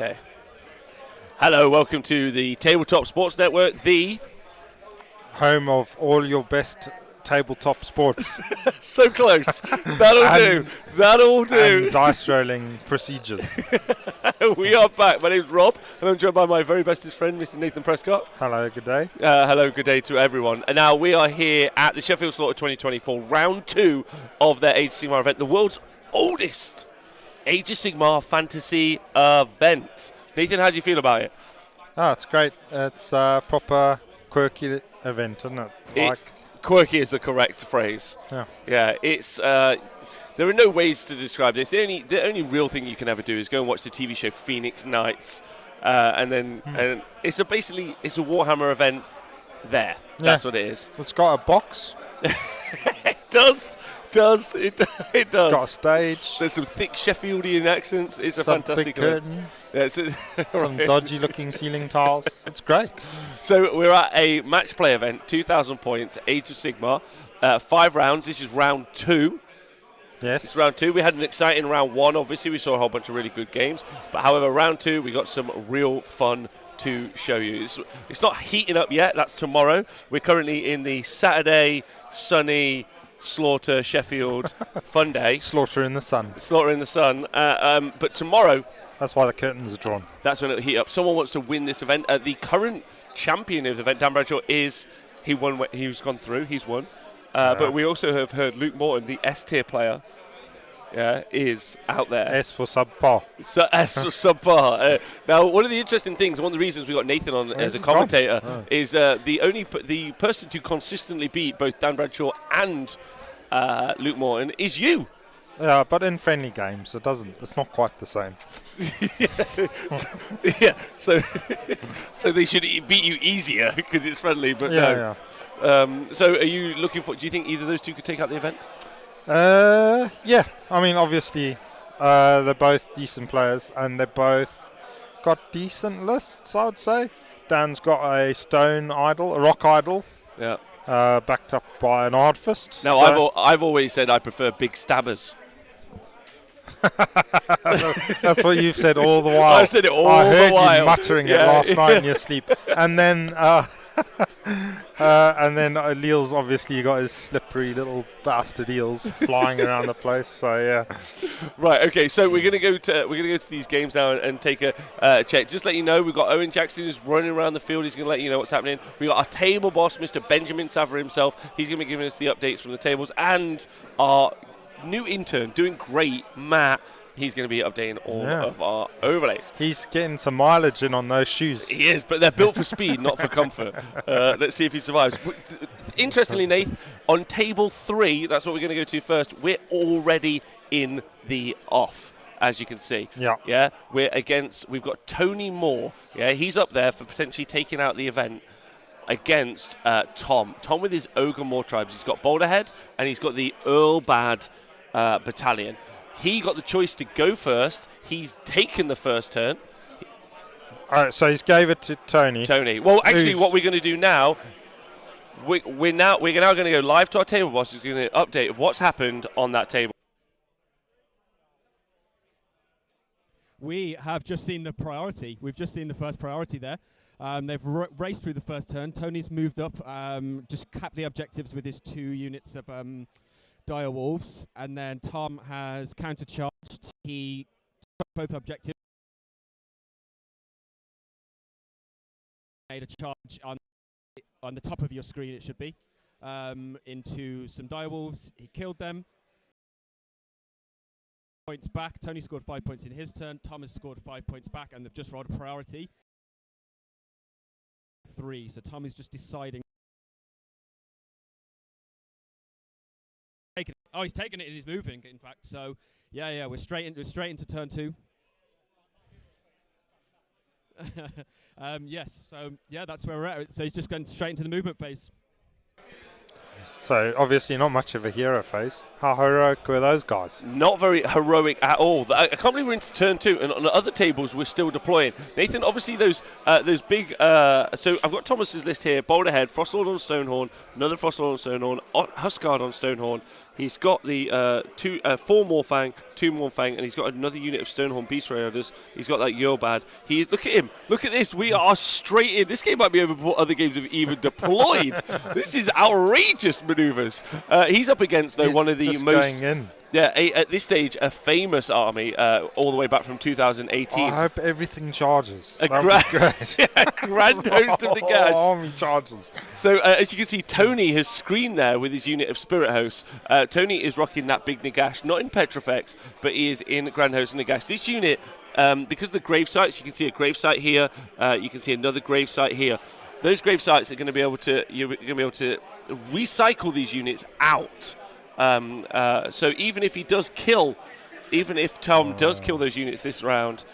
Okay. Hello, welcome to the Tabletop Sports Network, the home of all your best tabletop sports. So close. That'll do. That'll do. And dice rolling procedures. We are back. My name's Rob, and I'm joined by my very bestest friend, Mr. Nathan Prescott. Hello, good day. Hello, good day to everyone. And now we are here at the Sheffield Slaughter 2024, round 2 of their Age of Sigmar event, the world's oldest Age of Sigmar fantasy event. Nathan, how do you feel about it? Oh, it's great. It's a proper quirky event, isn't it? Quirky is the correct phrase. Yeah. It's there are no ways to describe this. The only real thing you can ever do is go and watch the TV show Phoenix Nights, and it's a Warhammer event. That's what it is. It's got a box. It does. It does. It's got a stage. There's some thick Sheffieldian accents. It's some a fantastic big curtain. Some dodgy-looking ceiling tiles. It's great. So we're at a match play event, 2,000 points, Age of Sigmar, 5 rounds. This is round 2. Yes. It's round 2. We had an exciting round 1. Obviously, we saw a whole bunch of really good games. But however, round 2, we got some real fun to show you. It's not heating up yet. That's tomorrow. We're currently in the Saturday, sunny Slaughter, Sheffield fun day. Slaughter in the sun. Slaughter in the sun. But tomorrow, that's why the curtains are drawn. That's when it'll heat up. Someone wants to win this event. The current champion of the event, Dan Bradshaw, he won. He's gone through. He's won. But we also have heard Luke Morton, the S tier player, is out there. S for subpar. So S for subpar. Now, one of the interesting things, one of the reasons we got Nathan on as a commentator, is the person to consistently beat both Dan Bradshaw and Luke Morton is you. Yeah, but in friendly games, it's not quite the same. So they should beat you easier because it's friendly, but no. So are you looking for? Do you think either of those two could take out the event? Yeah. I mean, obviously, they're both decent players, and they both got decent lists, I would say. Dan's got a stone idol, a rock idol. Yeah. Backed up by an hard fist. Now, so I've always said I prefer big stabbers. That's what you've said all the while. I said it all the while. I heard you muttering it last night in your sleep. And then Leal's obviously got his slippery little bastard eels flying around the place. So yeah. Right. Okay. So we're gonna go to these games now and take a check. Just let you know, we've got Owen Jackson who's running around the field. He's gonna let you know what's happening. We got our table boss, Mr. Benjamin Saver himself. He's gonna be giving us the updates from the tables, and our new intern doing great, Matt. He's going to be updating all of our overlays. He's getting some mileage in on those shoes. He is, but they're built for speed, not for comfort. Let's see if he survives. Interestingly, Nath, on table 3, that's what we're going to go to first. We're already in the off, as you can see. Yeah. We've got Tony Moore. Yeah, he's up there for potentially taking out the event against Tom. Tom with his Ogor Mawtribes. He's got Boulderhead, and he's got the Earl Bad battalion. He got the choice to go first. He's taken the first turn. All right, so he's gave it to Tony. Well, actually, what we're going to do now, we're now going to go live to our table boss. Who's going to update of what's happened on that table. We have just seen the priority. We've just seen the first priority there. They've raced through the first turn. Tony's moved up, just capped the objectives with his 2 units of dire wolves, and then Tom has countercharged. He took both objectives, made a charge on the top of your screen, it should be, into some dire wolves. He killed them. Points back. Tony scored 5 points in his turn. Tom has scored 5 points back, and they've just rolled a priority 3. So Tom is just deciding. Oh, he's taken it and he's moving, in fact. So, yeah, we're straight into turn 2. Yes, so, yeah, that's where we're at. So he's just going straight into the movement phase. So obviously not much of a hero phase. How heroic were those guys? Not very heroic at all. I can't believe we're into turn 2, and on the other tables we're still deploying. Nathan, obviously those big. So I've got Thomas's list here: Boulder Head, Frostlord on Stonehorn, another Frostlord on Stonehorn, Huskard on Stonehorn. He's got the 4 Morfang, 2 Morfang, and he's got another unit of Stonehorn Beast Raiders. He's got that Yobad. Look at him. Look at this. We are straight in. This game might be over before other games have even deployed. This is outrageous manoeuvres. He's up against, though, one of the just most. Going in. Yeah, at this stage, a famous army all the way back from 2018. I hope everything charges. A That would be great. grand host of Nagash. Army charges. So, as you can see, Tony has screened there with his unit of Spirit Hosts. Tony is rocking that big Nagash, not in Petrofex, but he is in Grand Host of Nagash. This unit, because of the grave sites, you can see a grave site here, you can see another grave site here. Those grave sites are going to be able to, you're going to be able to recycle these units out. So even if he does kill, even if Tom does kill those units this round.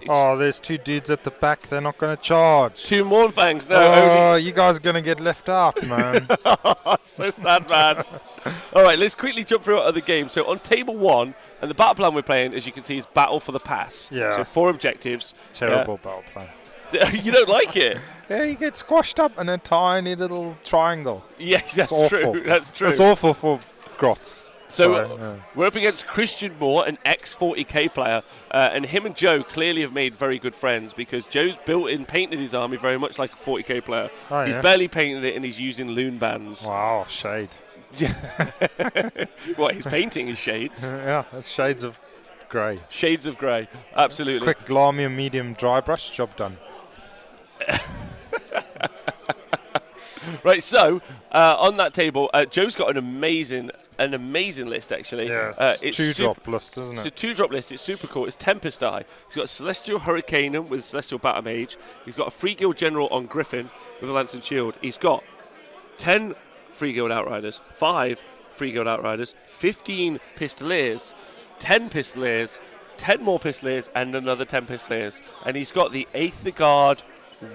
Oh, there's 2 dudes at the back. They're not going to charge. 2 Mornfangs, no. Oh, you guys are going to get left out, man. So sad, man. All right, let's quickly jump through our other games. So on table 1, and the battle plan we're playing, as you can see, is Battle for the Pass. Yeah. So 4 objectives. Terrible battle plan. You don't like it? Yeah, you get squashed up in a tiny little triangle. Yes, that's awful. true. That's true. It's awful for Grots. So we're up against Christian Moore, an ex-40k player, and him and Joe clearly have made very good friends because Joe's built and painted his army very much like a 40k player. Oh, he's yeah? barely painted it, and he's using loon bands. Wow, shade. What, he's painting his shades? Yeah, that's shades of grey. Shades of grey, absolutely. Quick Glarmia medium dry brush, job done. Right, so on that table, Joe's got an amazing list actually. Yeah, it's 2-drop list, isn't it? It's a 2-drop list. It's super cool. It's Tempest Eye. He's got Celestial Hurricanum with Celestial Battle Mage. He's got a Free Guild General on Griffin with a Lance and Shield. He's got 10 Free Guild Outriders, 5 Free Guild Outriders, 15 Pistoliers, 10 Pistoliers, 10 more Pistoliers, and another 10 Pistoliers. And he's got the 8th Guard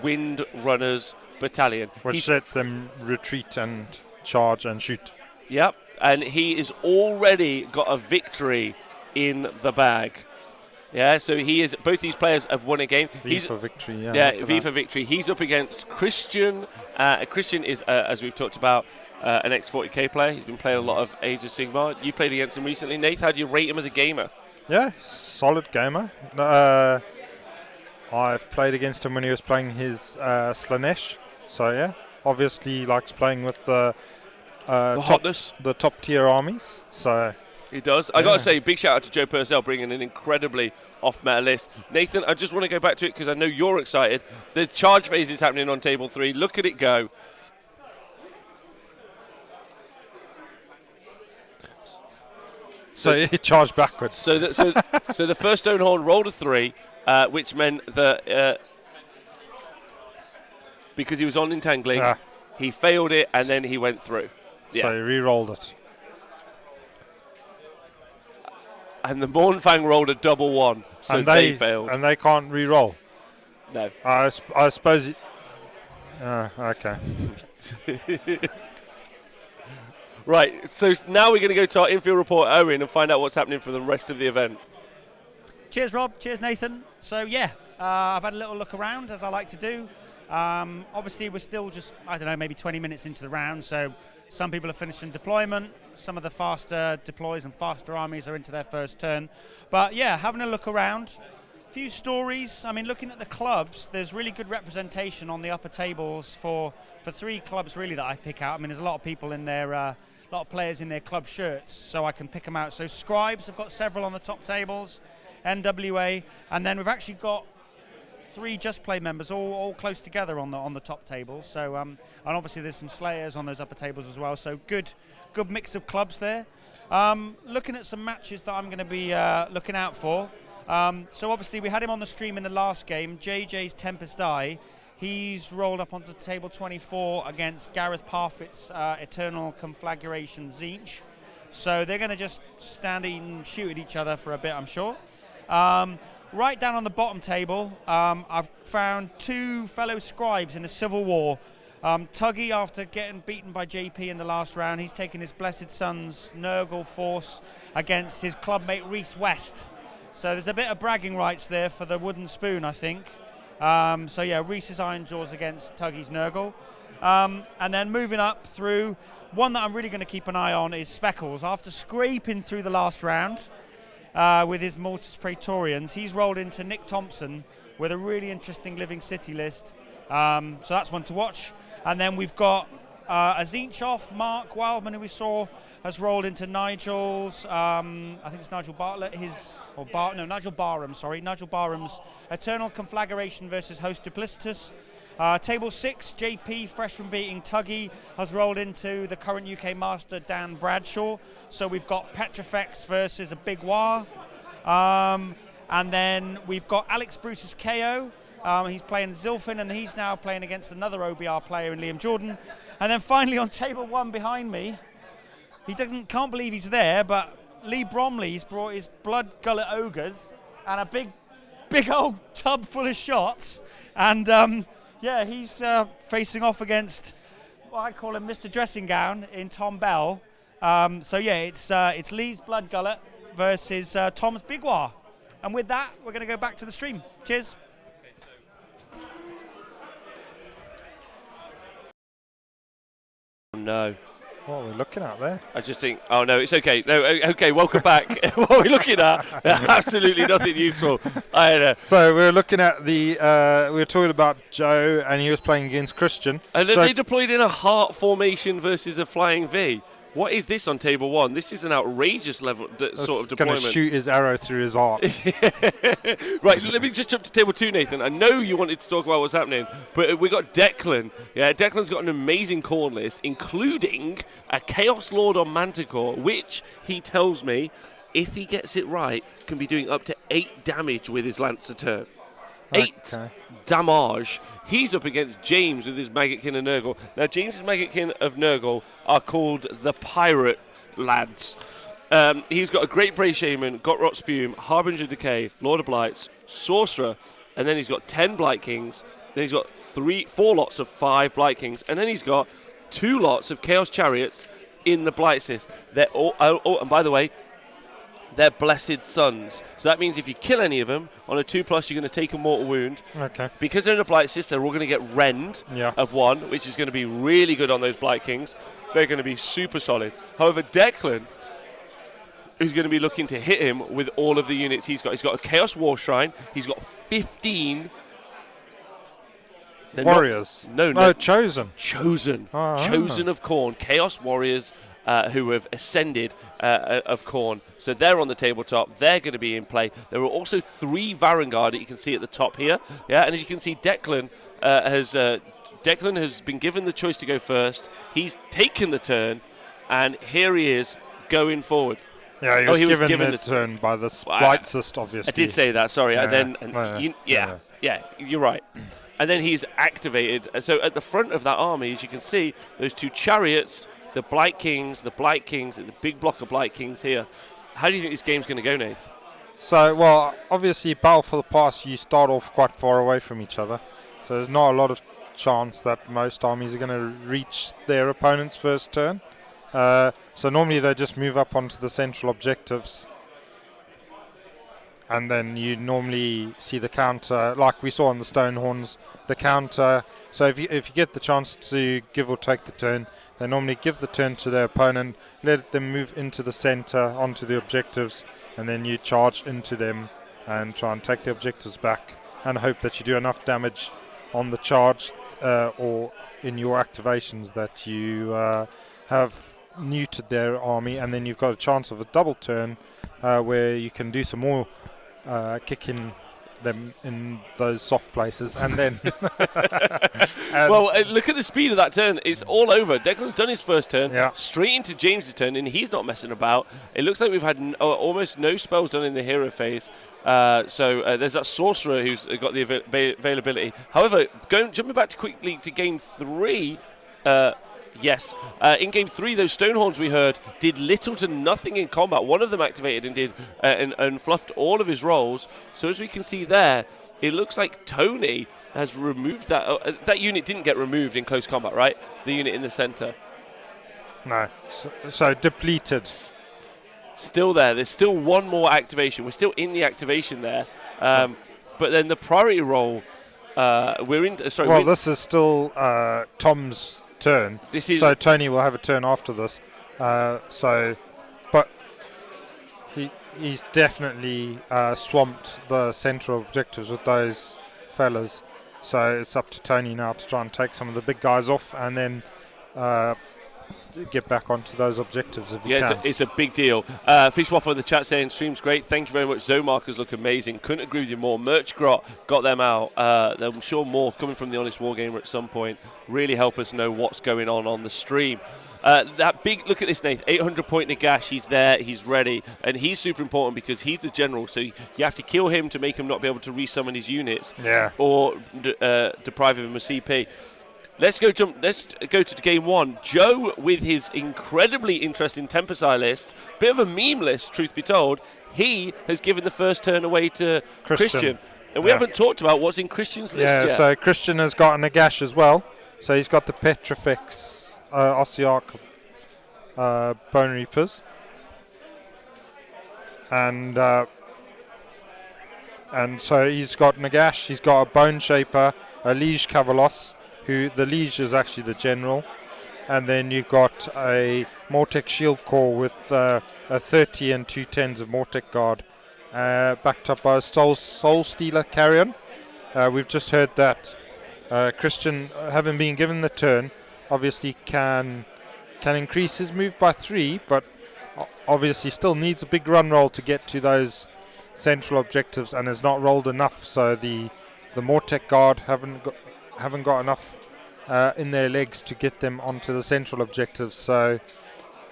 Wind Runners Battalion. Which lets them retreat and charge and shoot. Yep, and he has already got a victory in the bag. Yeah, so both these players have won a game. V for victory, yeah. Yeah, V for victory. He's up against Christian. Christian is, as we've talked about, an ex-40k player. He's been playing a lot of Age of Sigmar. You played against him recently, Nath. How do you rate him as a gamer? Yeah, solid gamer. I've played against him when he was playing his Slanesh. So yeah, obviously he likes playing with the top tier armies. So he does. I gotta say, big shout out to Joe Purcell bringing an incredibly off-meta list. Nathan, I just want to go back to it because I know you're excited. The charge phase is happening on table 3. Look at it go. So he charged backwards. So the first Stonehorn rolled a 3, which meant that because he was on entangling, he failed it and then he went through. Yeah. So he re-rolled it. And the Mornfang rolled a double 1, so and they failed. And they can't re-roll. No. I suppose. Okay. Right, so now we're going to go to our infield reporter, Owen, and find out what's happening for the rest of the event. Cheers, Rob. Cheers, Nathan. So, yeah, I've had a little look around, as I like to do. Obviously, we're still just, I don't know, maybe 20 minutes into the round, so some people have finished in deployment. Some of the faster deploys and faster armies are into their first turn. But, yeah, having a look around. Few stories. I mean, looking at the clubs, there's really good representation on the upper tables for 3 clubs, really, that I pick out. I mean, there's a lot of people in there, a lot of players in their club shirts, so I can pick them out. So Scribes have got several on the top tables, NWA, and then we've actually got 3 Just Play members all close together on the top table. So and obviously there's some Slayers on those upper tables as well. So good mix of clubs there. Looking at some matches that I'm going to be looking out for. So obviously we had him on the stream in the last game. JJ's Tempest Eye. He's rolled up onto table 24 against Gareth Parfitt's Eternal Conflagration Zinch. So they're going to just stand and shoot at each other for a bit, I'm sure. Right down on the bottom table, I've found 2 fellow Scribes in the Civil War Tuggy, after getting beaten by JP in the last round, he's taking his Blessed Son's Nurgle force against his clubmate Reese West. So there's a bit of bragging rights there for the wooden spoon, I think. So yeah, Reese's Iron Jaws against Tuggy's Nurgle. And then moving up through, one that I'm really going to keep an eye on is Speckles. After scraping through the last round with his Mortis Praetorians, he's rolled into Nick Thompson with a really interesting Living City list. So that's one to watch. And then we've got Azinchoff, Mark Wildman, who we saw, has rolled into Nigel's, I think it's Nigel Bartlett, Nigel Barham, sorry. Nigel Barham's Eternal Conflagration versus Host Duplicitus. Table 6, JP, fresh from beating Tuggy, has rolled into the current UK Master, Dan Bradshaw. So we've got Petrifex versus a Big War. And then we've got Alex Bruce's KO. He's playing Zilfin, and he's now playing against another OBR player in Liam Jordan. And then finally on table 1 behind me, he can't believe he's there, but Lee Bromley's brought his Blood Gullet Ogres and a big old tub full of shots. And yeah, he's facing off against what I call him Mr. Dressing Gown in Tom Bell. So yeah, it's Lee's Blood Gullet versus Tom's Big War. And with that, we're going to go back to the stream. Cheers. No. What are we looking at there? I just think, oh no, it's okay. No, okay, welcome back. What are we looking at? Absolutely nothing useful. So we're looking at we were talking about Joe, and he was playing against Christian. And then they deployed in a heart formation versus a flying V. What is this on table 1? This is an outrageous level sort of deployment. Going to shoot his arrow through his heart. Right, let me just jump to table 2, Nathan. I know you wanted to talk about what's happening, but we got Declan. Yeah, Declan's got an amazing Khorne list, including a Chaos Lord on Manticore, which he tells me, if he gets it right, can be doing up to 8 damage with his Lancer turn. 8 damage. He's up against James with his Maggotkin and Nurgle. Now, James's Maggotkin of Nurgle are called the Pirate Lads. He's got a Great Brave Shaman, Got Rot Spume, Harbinger of Decay, Lord of Blights, Sorcerer, and then he's got 10 Blight Kings. Then he's got 4 lots of 5 Blight Kings, and then he's got 2 lots of Chaos Chariots in the Blight list. They're all, and by the way, they're Blessed Sons. So that means if you kill any of them, on a 2+, you're going to take a mortal wound. Okay. Because they're in a Blight Assist, they're all going to get Rend of 1, which is going to be really good on those Blight Kings. They're going to be super solid. However, Declan is going to be looking to hit him with all of the units he's got. He's got a Chaos War Shrine. He's got 15... Warriors. No, Chosen. Chosen of Khorne. Chaos Warriors who have ascended of Khorne. So they're on the tabletop. They're going to be in play. There are also 3 Varangard that you can see at the top here. Yeah, and as you can see, Declan has been given the choice to go first. He's taken the turn, and here he is going forward. Yeah, he was given the turn by the Splightsist, obviously. I did say that, sorry. You're right. And then he's activated. So at the front of that army, as you can see, those 2 chariots, the Blight Kings, the big block of Blight Kings here. How do you think this game's going to go, Nath? So, well, obviously, Battle for the Pass, you start off quite far away from each other. So there's not a lot of chance that most armies are going to reach their opponent's first turn. So normally they just move up onto the central objectives. And then you normally see the counter, like we saw on the Stonehorns, the counter. So if you get the chance to give or take the turn, they normally give the turn to their opponent, let them move into the center onto the objectives, and then you charge into them and try and take the objectives back and hope that you do enough damage on the charge or in your activations that you have neutered their army, and then you've got a chance of a double turn where you can do some more kicking them in those soft places, and then well, look at the speed of that turn. It's all over. Declan's done his first turn, straight into James's turn, and he's not messing about. It looks like we've had almost no spells done in the hero phase. So there's that sorcerer who's got the availability. However, jumping back quickly to game 3. Yes. In game 3, those Stonehorns we heard did little to nothing in combat. One of them activated and did and fluffed all of his rolls. So as we can see there, it looks like Tony has removed that. That unit didn't get removed in close combat, right? The unit in the center. No. So depleted. Still there. There's still one more activation. We're still in the activation there. But then the priority roll, we're in. Sorry. Well, this is still Tom's turn. So Tony will have a turn after this. But he's definitely swamped the central objectives with those fellas. So it's up to Tony now to try and take some of the big guys off and then get back onto those objectives if you can. It's a big deal. Fish Waffle in the chat saying, stream's great. Thank you very much. Zone markers look amazing. Couldn't agree with you more. Merch Grot got them out. I'm sure more coming from the Honest Wargamer at some point. Really help us know what's going on the stream. That big, look at this, Nate, 800 point Nagash, he's there, he's ready, and he's super important because he's the general, so you have to kill him to make him not be able to resummon his units or deprive him of CP. Let's go to game one. Joe with his incredibly interesting Tempest list, bit of a meme list, truth be told. He has given the first turn away to Christian. And we haven't talked about what's in Christian's list yet. So Christian has got a Nagash as well. So he's got the Petrifex, Ossiarch, Bonereapers. And so he's got Nagash, he's got a Bone Shaper, a Liege Cavalos, who the Liege is actually the general. And then you've got a Mortek Shield Corps with a 30 and 2 10s of Mortek Guard, backed up by a Soul Stealer Carrion. We've just heard that Christian, having been given the turn, obviously can increase his move by 3, but obviously still needs a big run roll to get to those central objectives and has not rolled enough. So the Mortek Guard haven't got enough in their legs to get them onto the central objectives. So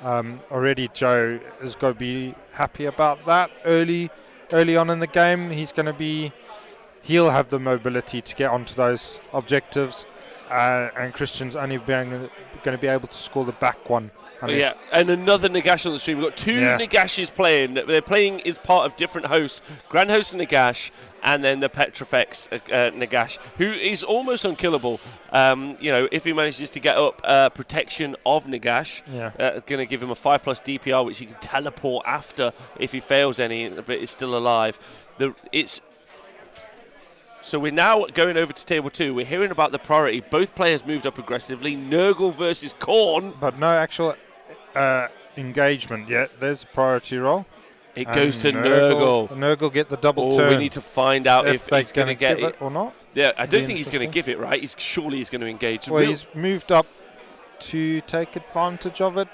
already Joe is going to be happy about that early on in the game. He'll have the mobility to get onto those objectives, and Christian's only going to be able to score the back one. And another Nagash on the stream. We've got 2 Nagashes playing. They're playing as part of different hosts. Grand Host Nagash, and then the Petrifex Nagash, who is almost unkillable. If he manages to get up protection of Nagash, going to give him a 5+ DPR, which he can teleport after if he fails any, but is still alive. So we're now going over to table 2. We're hearing about the priority. Both players moved up aggressively. Nurgle versus Khorne. But no actual engagement yet. There's a priority roll. It goes to Nurgle. Nurgle get the double turn. We need to find out if he's going to get it or not. Yeah, I don't think he's going to give it, right? Surely he's going to engage. Well, he's moved up to take advantage of it.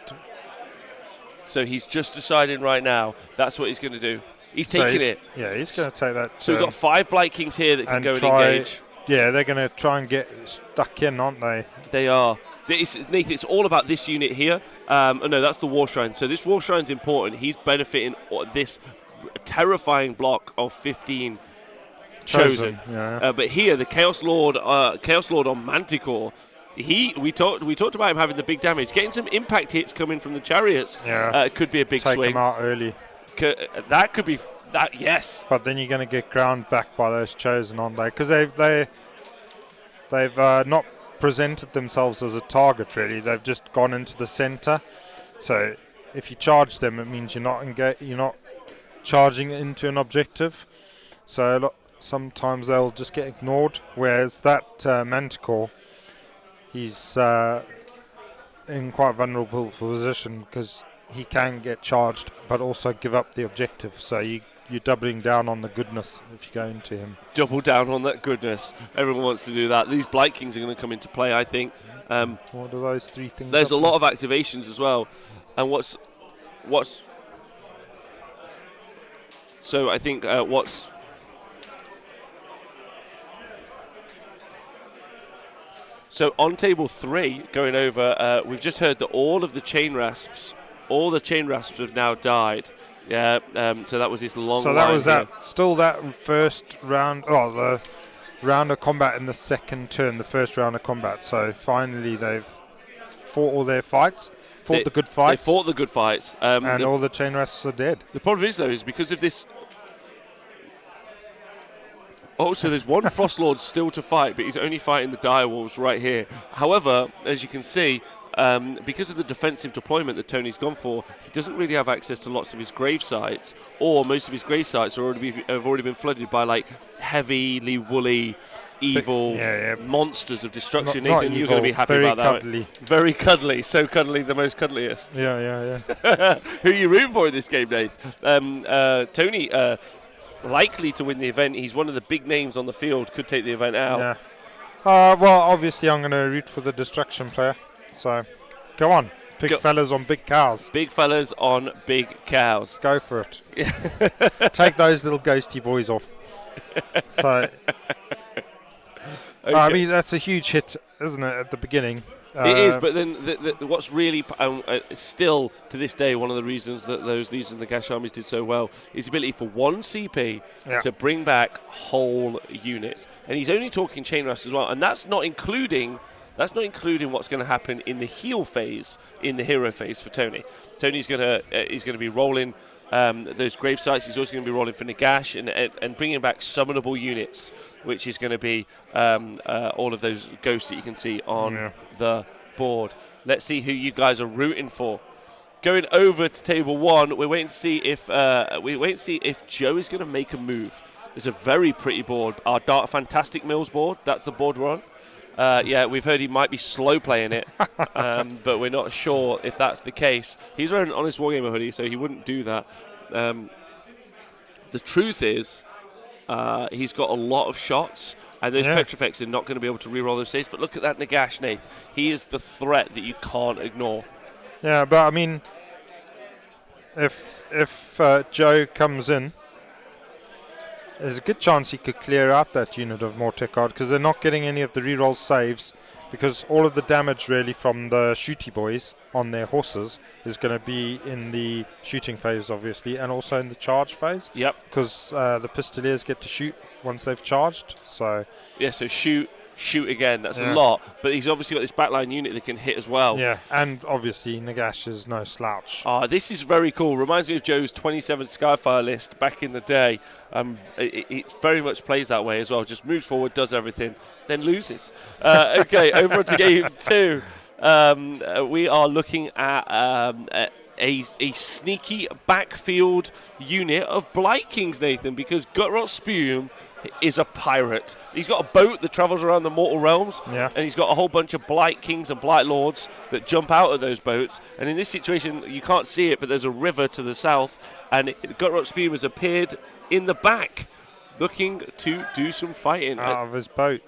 So he's just deciding right now that's what he's going to do. He's taking it. Yeah, he's going to take that. So we've got 5 Blight Kings here that can go and engage. Yeah, they're going to try and get stuck in, aren't they? They are. Nathan, it's all about this unit here. No, that's the War Shrine. So this War Shrine's important. He's benefiting this terrifying block of 15 chosen. Yeah. But here, the Chaos Lord on Manticore. We talked about him having the big damage, getting some impact hits coming from the chariots. Could be a big swing. Take him out early. That could be that. Yes. But then you're going to get ground back by those chosen, aren't they? Because they've not presented themselves as a target really. They've just gone into the center. So if you charge them, it means you're not charging into an objective. So sometimes they'll just get ignored. Whereas that Manticore, he's in quite a vulnerable position because he can get charged, but also give up the objective. So you're doubling down on the goodness if you go into him. Double down on that goodness. Everyone wants to do that. These Blight Kings are going to come into play, I think. What are those 3 things? There's a lot of activations as well. And so I think So on table 3, going over, we've just heard that all the chain rasps have now died. Yeah, so that was this long line. So that was here. still that first round, the round of combat in the second turn, the first round of combat. So finally they've fought all their fights, the good fights. They fought the good fights. And all the chain rasps are dead. The problem is, though, is because of this... Oh, so there's one Frost Lord still to fight, but he's only fighting the Direwolves right here. However, as you can see, because of the defensive deployment that Tony's gone for, he doesn't really have access to lots of his grave sites, or most of his grave sites have already been flooded by like heavily woolly, evil monsters of destruction. Not Nathan, you're going to be happy about that. Cuddly. Very cuddly, so cuddly, the most cuddliest. Yeah. Who are you rooting for in this game, Nath? Tony, likely to win the event. He's one of the big names on the field, could take the event out. Yeah. Well, obviously I'm going to root for the destruction player. So, go on. Big fellas on big cows. Big fellas on big cows. Go for it. Take those little ghosty boys off. So, okay. I mean, that's a huge hit, isn't it, at the beginning? It is, but then what's really still to this day one of the reasons that those Legion and the Nagash armies did so well is the ability for one CP to bring back whole units, and he's only talking chain rafts as well, and that's not including what's going to happen in the heal phase, in the hero phase for Tony. Tony's going to be rolling those grave sites. He's also going to be rolling for Nagash and bringing back summonable units, which is going to be all of those ghosts that you can see on the board. Let's see who you guys are rooting for. Going over to table 1, we're waiting to see if Joe is going to make a move. It's a very pretty board. Our Fantastic Mills board. That's the board we're on. We've heard he might be slow playing it, but we're not sure if that's the case. He's wearing an Honest Wargamer hoodie, so he wouldn't do that. The truth is, he's got a lot of shots, and those Petrifex are not going to be able to reroll those saves. But look at that Nagash, Nath. He is the threat that you can't ignore. Yeah, but I mean, if Joe comes in, there's a good chance he could clear out that unit of Mawtribes because they're not getting any of the reroll saves, because all of the damage really from the shooty boys on their horses is going to be in the shooting phase, obviously, and also in the charge phase. Yep. Because the Pistoliers get to shoot once they've charged. So so shoot again. That's a lot, but he's obviously got this backline unit that can hit as well. Yeah, and obviously Nagash is no slouch. This is very cool. Reminds me of Joe's 27 Skyfire list back in the day. It very much plays that way as well. Just moves forward, does everything, then loses. Okay, over to game 2. We are looking at a sneaky backfield unit of Blight Kings, Nathan, because Gutrot Spume is a pirate. He's got a boat that travels around the mortal realms, and he's got a whole bunch of Blight Kings and Blight Lords that jump out of those boats. And in this situation, you can't see it, but there's a river to the south, and Gutrot Spume has appeared in the back, looking to do some fighting. Out of his boat.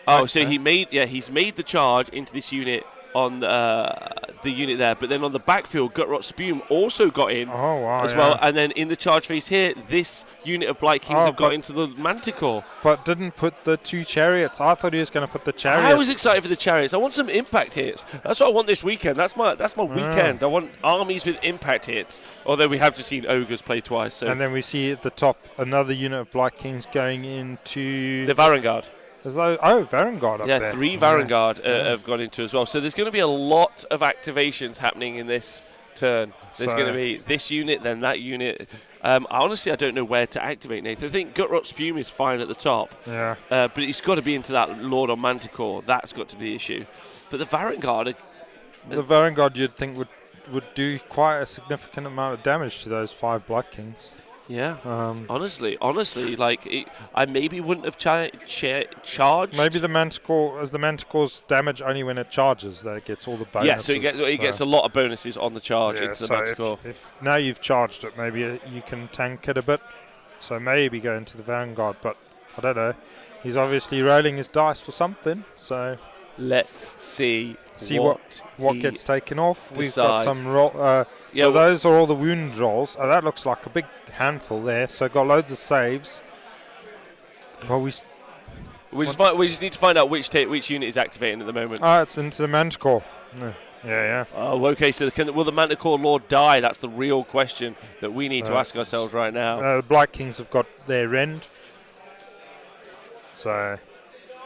So he's made the charge into this unit on the unit there, but then on the backfield, Gutrot Spume also got in as well, and then in the charge phase here, this unit of Blight Kings have got into the Manticore. But didn't put the 2 chariots. I thought he was going to put the chariots. I was excited for the chariots. I want some impact hits. That's what I want this weekend. That's my weekend. I want armies with impact hits, although we have just seen Ogres play twice. So. And then we see at the top another unit of Blight Kings going into the Varangard. Varangard up there. 3 Varangard have gone into as well. So there's going to be a lot of activations happening in this turn. There's going to be this unit, then that unit. Honestly, I don't know where to activate, Nathan. I think Gutrot Spume is fine at the top. Yeah. But he's got to be into that Lord on Manticore. That's got to be the issue. But the Varangard... The Varangard you'd think would do quite a significant amount of damage to those 5 Blight Kings. Yeah, honestly, like I maybe wouldn't have charged. Maybe the Manticore's damage only when it charges, that it gets all the bonuses. Yeah, so it gets a lot of bonuses on the charge into the Manticore. If now you've charged it, maybe you can tank it a bit. So maybe go into the Vanguard, but I don't know. He's obviously rolling his dice for something, so... Let's see what gets taken off. Decides. We've got some roll. So those are all the wound rolls. That looks like a big handful there. So got loads of saves. Well, we just need to find out which unit is activating at the moment. It's into the Manticore. Yeah. Oh, okay. So will the Manticore Lord die? That's the real question that we need to ask ourselves right now. The Blight Kings have got their rend. So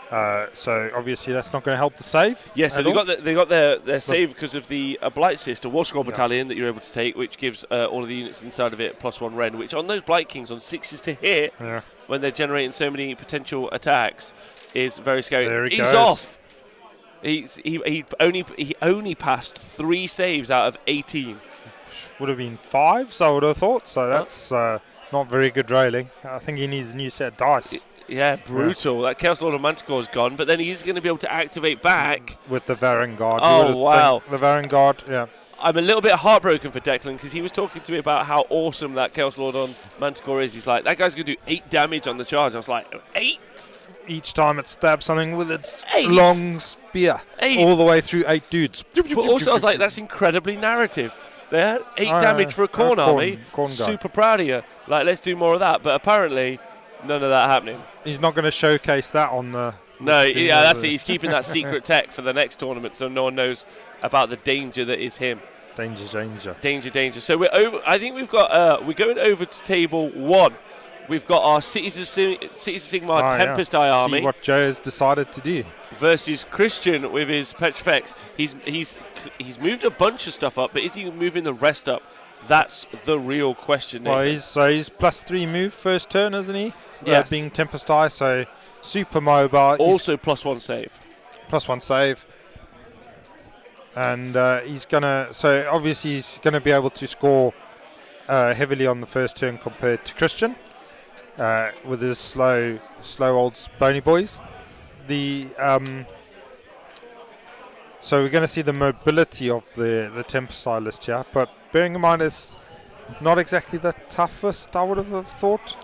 So obviously that's not going to help the save. Yeah, so at all. they got their save because of the Blight Sister War Scroll Battalion that you're able to take, which gives all of the units inside of it +1 Ren, which on those Blight Kings on 6s to hit, when they're generating so many potential attacks, is very scary. There He's goes. off. He only passed 3 saves out of 18. Would have been 5, so I would have thought. So that's not very good railing. I think he needs a new set of dice. Yeah, brutal. That Chaos Lord of Manticore is gone, but then he's going to be able to activate back. With the Varangard. Oh, wow. The Varangard, yeah. I'm a little bit heartbroken for Declan because he was talking to me about how awesome that Chaos Lord on Manticore is. He's like, that guy's going to do 8 damage on the charge. I was like, 8? Each time it stabs something with its 8? long spear. 8? All the way through 8 dudes. But also I was like, that's incredibly narrative. There, 8 damage for a Khorne army. Khorne guy. Super proud of you. Like, let's do more of that. But apparently, none of that happening. He's not going to showcase that on the... No, yeah, that's it. He's keeping that secret tech for the next tournament, so no one knows about the danger that is him. Danger. So we're over. I think we've got. We're going over to table 1. We've got our Cities of Sigmar Tempest Eye army. See what Joe has decided to do. Versus Christian with his Petrifex. He's moved a bunch of stuff up, but is he moving the rest up? That's the real question. Well, he's +3 move first turn, isn't he? Yes. Being Tempest Eye, so super mobile. Also +1 save. +1 save. And he's gonna. So obviously he's gonna be able to score heavily on the first turn compared to Christian. With his slow old bony boys. So we're going to see the mobility of the Tempest Eye list here, but bearing in mind it's not exactly the toughest, I would have thought.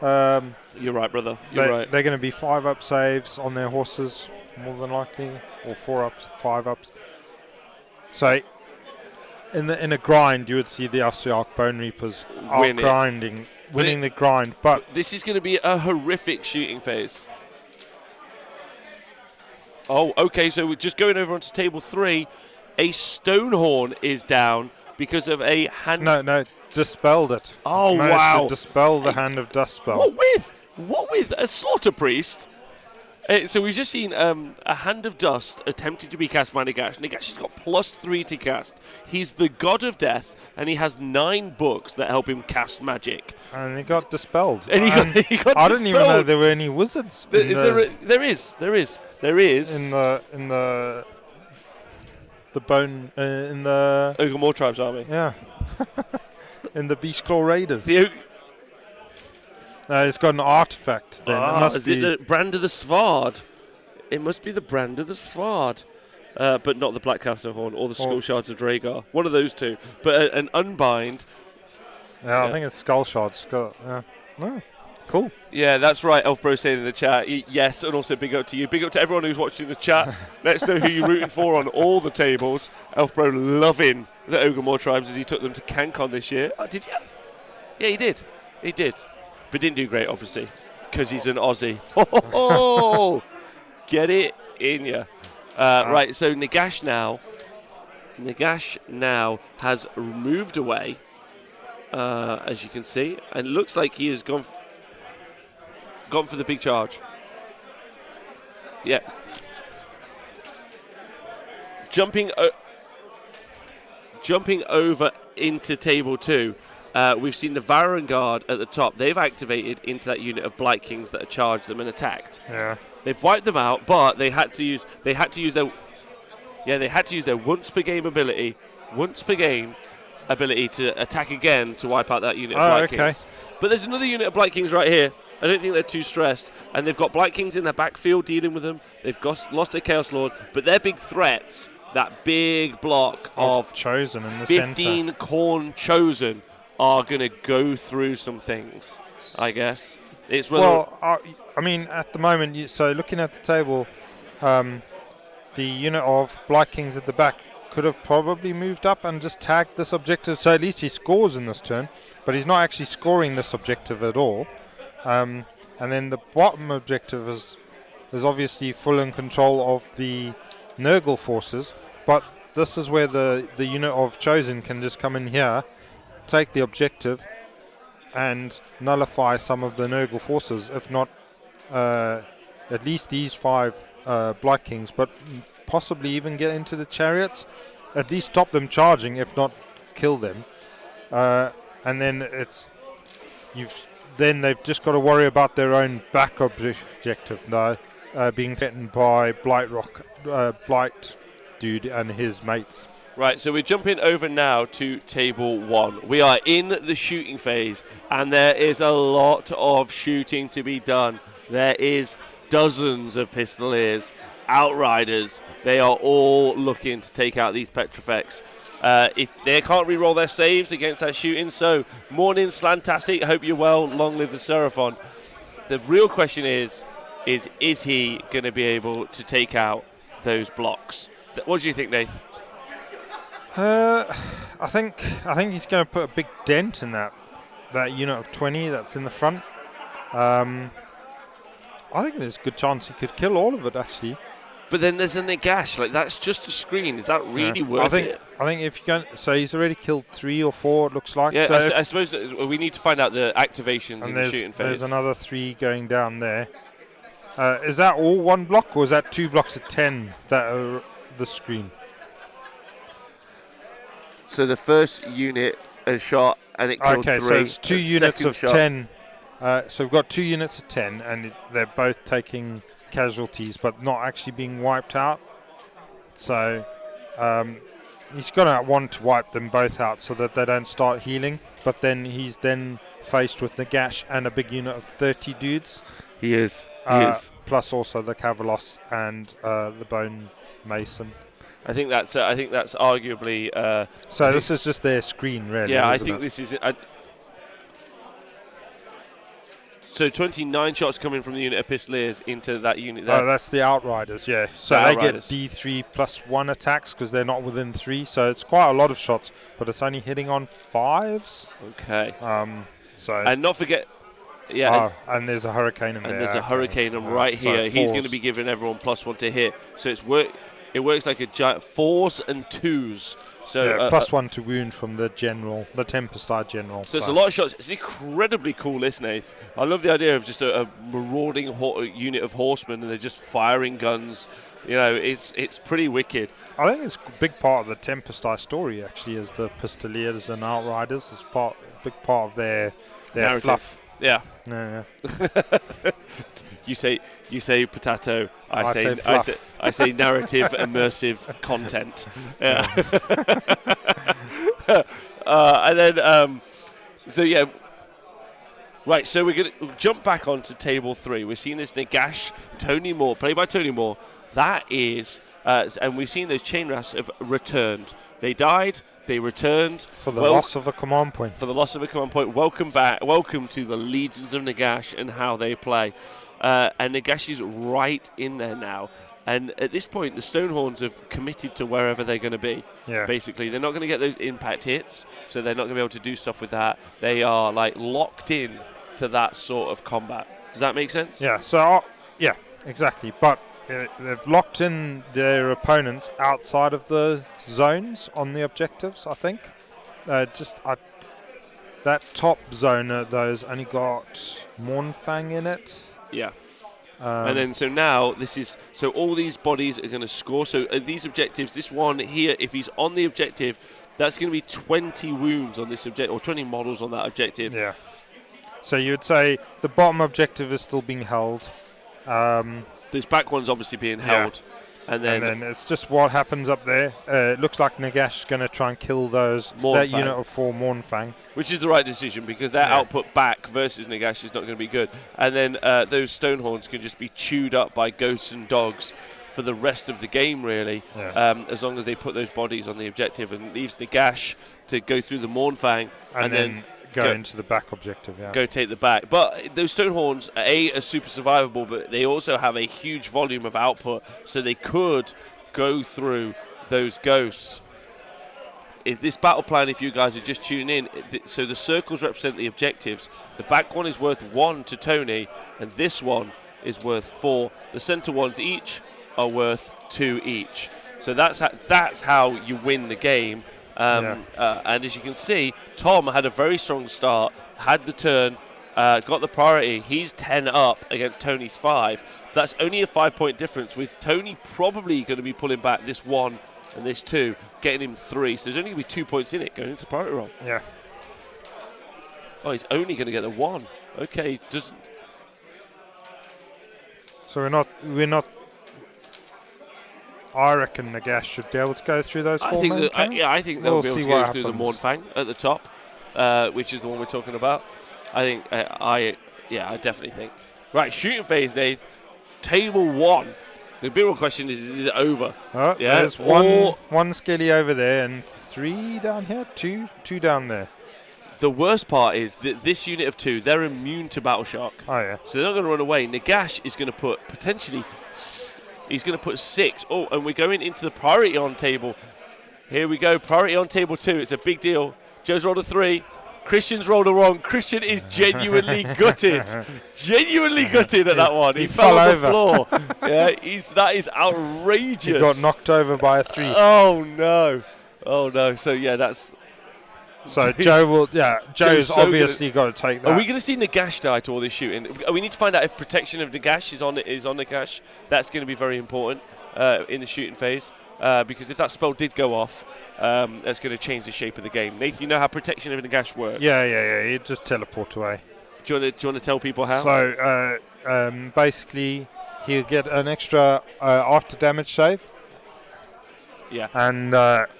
You're right, brother. You're right. They're going to be 5-up saves on their horses, more than likely, or 4-ups, 5-ups. So in a grind, you would see the Ossiarch Bonereapers winning the grind, but this is going to be a horrific shooting phase. Oh, okay, so we're just going over onto table 3. A Stonehorn is down because of a hand... No, dispelled it. Oh, managed wow. to dispel the Hand of Dust spell. What with a Slaughter Priest? So we've just seen a Hand of Dust attempted to be cast by Nagash. Nagash has got +3 to cast. He's the God of Death, and he has 9 books that help him cast magic. And he got dispelled. And he got I didn't even know there were any wizards. There is. In the bone in the Ogor Mawtribes army. Yeah. In the Beastclaw Raiders. The it's got an artifact then. Is it the Brand of the Svard? It must be the Brand of the Svard. But not the Black Castle Horn or the Skull Shards of Dragar. One of those two. But an Unbind. Yeah, I think it's Skull Shards. Yeah. Oh, cool. Yeah, that's right. Elfbro saying in the chat. Yes, and also big up to you. Big up to everyone who's watching the chat. Let us know who you're rooting for on all the tables. Elfbro loving the Ogor Mawtribes as he took them to CanCon this year. Oh, did you? Yeah, he did. But didn't do great, obviously, because he's an Aussie. Oh, get it in ya. Right, so Nagash now has moved away, as you can see, and it looks like he has gone for the big charge. Yeah. Jumping over into table 2. We've seen the Varangard at the top. They've activated into that unit of Blight Kings that have charged them and attacked. Yeah. They've wiped them out, but they had to use their once per game ability to attack again to wipe out that unit of Blight Kings. But there's another unit of Blight Kings right here. I don't think they're too stressed, and they've got Blight Kings in their backfield dealing with them. They've lost their Chaos Lord, but their big threats, that big block of Chosen in the 15 center. Khorne Chosen, are going to go through some things, I guess. It's I mean, at the moment, so looking at the table, the unit of Blight Kings at the back could have probably moved up and just tagged this objective, so at least he scores in this turn, but he's not actually scoring this objective at all. And then the bottom objective is obviously full in control of the Nurgle forces, but this is where the unit of Chosen can just come in here, take the objective, and nullify some of the Nurgle forces, if not at least these 5 Blight Kings, but possibly even get into the chariots. At least stop them charging, if not kill them. And then then they've just got to worry about their own back objective now, being threatened by Blight Dude and his mates. Right, so we're jumping over now to table 1. We are in the shooting phase, and there is a lot of shooting to be done. There is dozens of Pistoliers, Outriders. They are all looking to take out these Petrifex. If they can't re-roll their saves against that shooting, so morning, Slantastic, hope you're well, long live the Seraphon. The real question is he going to be able to take out those blocks? What do you think, Nath? I think he's going to put a big dent in that unit of 20 that's in the front. I think there's a good chance he could kill all of it, actually. But then there's a Nagash, like that's just a screen. Is that really worth it? I think if you're going, so he's already killed 3 or 4, it looks like. Yeah, so I suppose we need to find out the activations in the shooting phase. There's another 3 going down there. Is that all 1 block, or is that 2 blocks of 10 that are the screen? So the first unit is shot and it killed 3. Okay, so it's 2 units of 10. So we've got 2 units of 10, and they're both taking casualties, but not actually being wiped out. So he's going to want to wipe them both out so that they don't start healing. But then he's faced with Nagash and a big unit of 30 dudes. He is. Plus also the Cavalos and the Bone Mason. I think that's arguably. So this is just their screen, really. Yeah, I think this is. So 29 shots coming from the unit of Pistoliers into that unit there. Oh, that's the Outriders, yeah. So they get D3 plus 1 attacks because they're not within 3. So it's quite a lot of shots, but it's only hitting on 5s. Okay. So and not forget. Yeah. And there's a Hurricane in there. And there's a Hurricane right here. He's going to be giving everyone +1 to hit. So it works like a giant 4s and 2s. So +1 to wound from the general, the Tempest-Eye general. So it's a lot of shots. It's incredibly cool, this, Nath. I love the idea of just a marauding unit of horsemen, and they're just firing guns. You know, it's pretty wicked. I think it's a big part of the Tempest-Eye story, actually, is the Pistoliers and Outriders. It's a big part of their narrative. Fluff. Yeah. Yeah. You say potato. I say fluff. I say narrative immersive content. Yeah. And then so yeah. Right, so we're going to jump back onto table 3. We're seeing this Nagash, Tony Moore, played by Tony Moore. That is, and we've seen those chain rafts have returned. They died. They returned. For the loss of a command point. For the loss of a command point. Welcome back. Welcome to the Legions of Nagash and how they play. And Nagash is right in there now. And at this point, the Stonehorns have committed to wherever they're going to be. Yeah. Basically, they're not going to get those impact hits, so they're not going to be able to do stuff with that. They are like locked in to that sort of combat. Does that make sense? Yeah. So yeah, exactly. But they've locked in their opponents outside of the zones on the objectives, I think. That top zone, those only got Mournfang in it. Yeah. And then so now so all these bodies are going to score. So these objectives, this one here, if he's on the objective, that's going to be 20 wounds on this objective, or 20 models on that objective. Yeah. So you would say the bottom objective is still being held. This back one's obviously being held. And then it's just what happens up there. It looks like Nagash is going to try and kill that unit of 4 Mournfang. Which is the right decision, because their output back versus Nagash is not going to be good. And then those Stonehorns can just be chewed up by ghosts and dogs for the rest of the game, really, as long as they put those bodies on the objective, and leaves Nagash to go through the Mournfang and then go into the back objective, go take the back. But those Stonehorns, are super survivable, but they also have a huge volume of output, so they could go through those ghosts. If this battle plan, if you guys are just tuning in, so the circles represent the objectives. The back one is worth 1 to Tony, and this one is worth 4. The center ones each are worth 2 each. So that's how you win the game. And as you can see, Tom had a very strong start, had the turn, got the priority. He's 10 up against Tony's 5. That's only a 5-point difference, with Tony probably going to be pulling back this 1 and this 2, getting him 3. So there's only going to be 2 points in it going into priority roll. Yeah. Oh, he's only going to get the 1. Okay, just. So we're not. I reckon Nagash should be able to go through those 4 men. I think they'll be able to go through the Mornfang at the top, which is the one we're talking about. I think, I definitely think. Right, shooting phase, Dave. Table 1. The big real question is it over? Oh, yeah, there's one skilly over there and 3 down here, two down there. The worst part is that this unit of 2, they're immune to battle shock. Oh, yeah. So they're not going to run away. Nagash is going to put potentially, he's going to put 6. Oh, and we're going into the priority on table. Here we go, priority on table 2. It's a big deal. Joe's rolled a 3. Christian's rolled a 1. Christian is genuinely gutted. Genuinely gutted at that one. He fell on the floor. Yeah, that is outrageous. He got knocked over by a 3. Oh, no. Oh, no. So, yeah, that's... So Joe's so obviously got to take that. Are we going to see Nagash die to all this shooting? We need to find out if protection of Nagash is on Nagash. That's going to be very important in the shooting phase, because if that spell did go off, that's going to change the shape of the game. Nathan, you know how protection of Nagash works? Yeah. You just teleport away. Do you want to tell people how? So basically, he'll get an extra after damage save. Yeah. And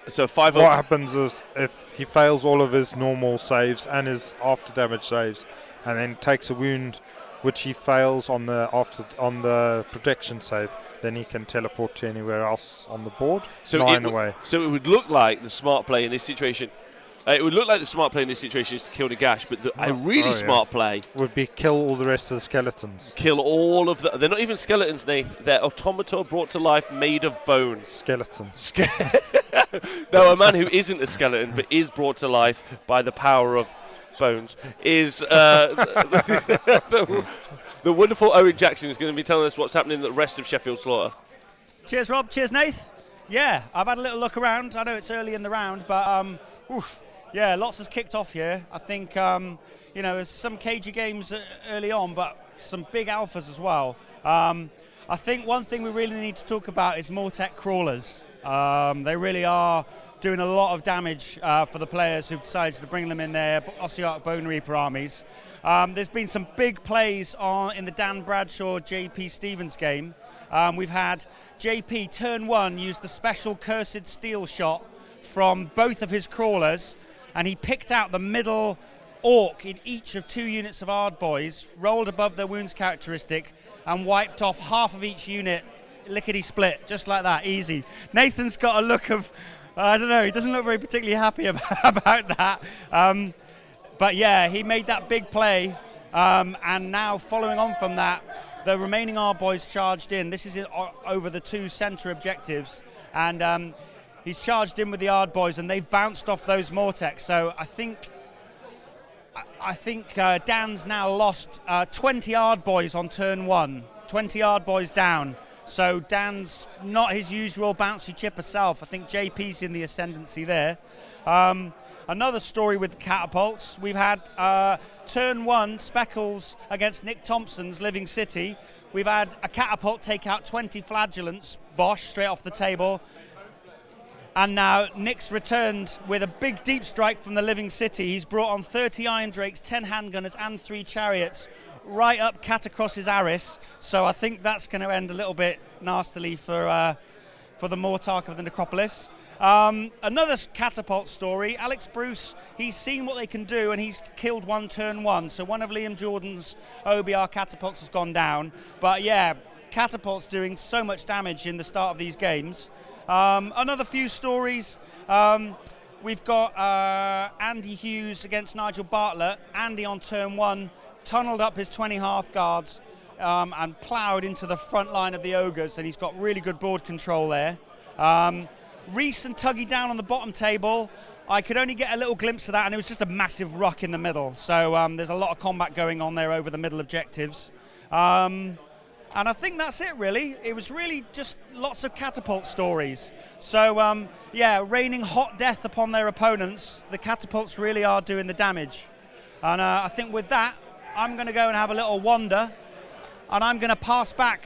so 5. What happens is if he fails all of his normal saves and his after damage saves, and then takes a wound, which he fails on the protection save, then he can teleport to anywhere else on the board. So 9 away. So it would look like the smart play in this situation. Is to kill Nagash, but the smart play would be kill all the rest of the skeletons. Kill all of the... They're not even skeletons, Nath. They're automata brought to life, made of bone. Skeletons. No, a man who isn't a skeleton but is brought to life by the power of bones is... the wonderful Owen Jackson is going to be telling us what's happening in the rest of Sheffield Slaughter. Cheers, Rob. Cheers, Nath. Yeah, I've had a little look around. I know it's early in the round, but... Yeah, lots has kicked off here. I think, there's some cagey games early on, but some big alphas as well. I think one thing we really need to talk about is Mortek crawlers. They really are doing a lot of damage for the players who've decided to bring them in their Ossiarch Bonereaper armies. There's been some big plays in the Dan Bradshaw, JP Stevens game. We've had JP turn 1 use the special Cursed Steel shot from both of his crawlers, and he picked out the middle orc in each of 2 units of Ardboys, rolled above their wounds characteristic, and wiped off half of each unit, lickety-split, just like that, easy. Nathan's got a look of, I don't know, he doesn't look very particularly happy about that. But yeah, he made that big play, and now following on from that, the remaining Ardboys charged in. This is over the 2 centre objectives, and he's charged in with the Ardboys, and they've bounced off those Mortex. So I think Dan's now lost 20 Ardboys on turn 1. 20 Ardboys down. So Dan's not his usual bouncy chipper self. I think JP's in the ascendancy there. Another story with catapults. We've had turn 1 Speckles against Nick Thompson's Living City. We've had a catapult take out 20 flagellants, Bosch, straight off the table. And now Nick's returned with a big deep strike from the Living City. He's brought on 30 Iron Drakes, 10 handgunners and 3 chariots right up Catacross's Aris. So I think that's going to end a little bit nastily for the Mortarch of the Necropolis. Another catapult story. Alex Bruce, he's seen what they can do and he's killed 1 turn 1. So one of Liam Jordan's OBR catapults has gone down. But yeah, catapults doing so much damage in the start of these games. Another few stories. We've got Andy Hughes against Nigel Bartlett. Andy on turn 1 tunneled up his 20 Hearthguards and ploughed into the front line of the Ogres, and he's got really good board control there. Reese and Tuggy down on the bottom table. I could only get a little glimpse of that, and it was just a massive ruck in the middle. So there's a lot of combat going on there over the middle objectives. And I think that's it, really. It was really just lots of catapult stories. So, raining hot death upon their opponents, the catapults really are doing the damage. And I think with that, I'm going to go and have a little wander, and I'm going to pass back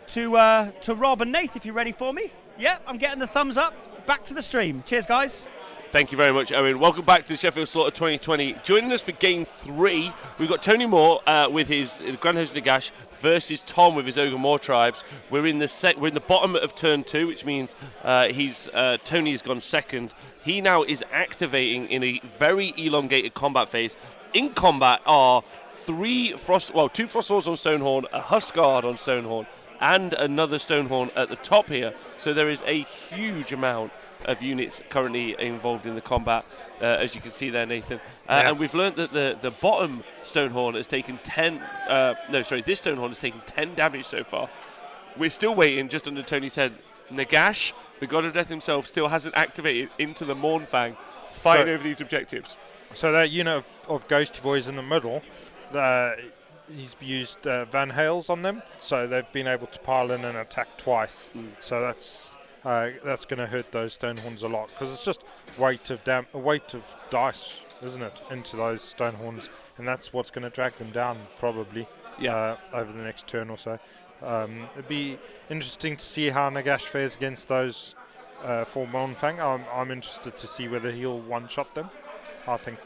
to Rob and Nath if you're ready for me. Yep, I'm getting the thumbs up. Back to the stream. Cheers, guys. Thank you very much, Owen. Welcome back to the Sheffield Slaughter 2020. Joining us for Game 3, we've got Tony Moore with his Grand Host Nagash versus Tom with his Ogor Mawtribes. We're in the bottom of turn 2, which means Tony has gone second. He now is activating in a very elongated combat phase. In combat are two Frost Lords on Stonehorn, a Huskard on Stonehorn, and another Stonehorn at the top here. So there is a huge amount of units currently involved in the combat, as you can see there, Nathan. And we've learned that the bottom Stonehorn has taken this Stonehorn has taken 10 damage so far. We're still waiting, just under Tony's head. Nagash, the God of Death himself, still hasn't activated into the Mournfang, fighting over these objectives. So that unit of Ghosty Boys in the middle, he's used Van Hales on them, so they've been able to pile in and attack twice. So that's going to hurt those Stonehorns a lot, because it's just weight of dice, isn't it, into those Stonehorns, and that's what's going to drag them down probably over the next turn or so. It'd be interesting to see how Nagash fares against those for Mournfang. I'm interested to see whether he'll one-shot them. I think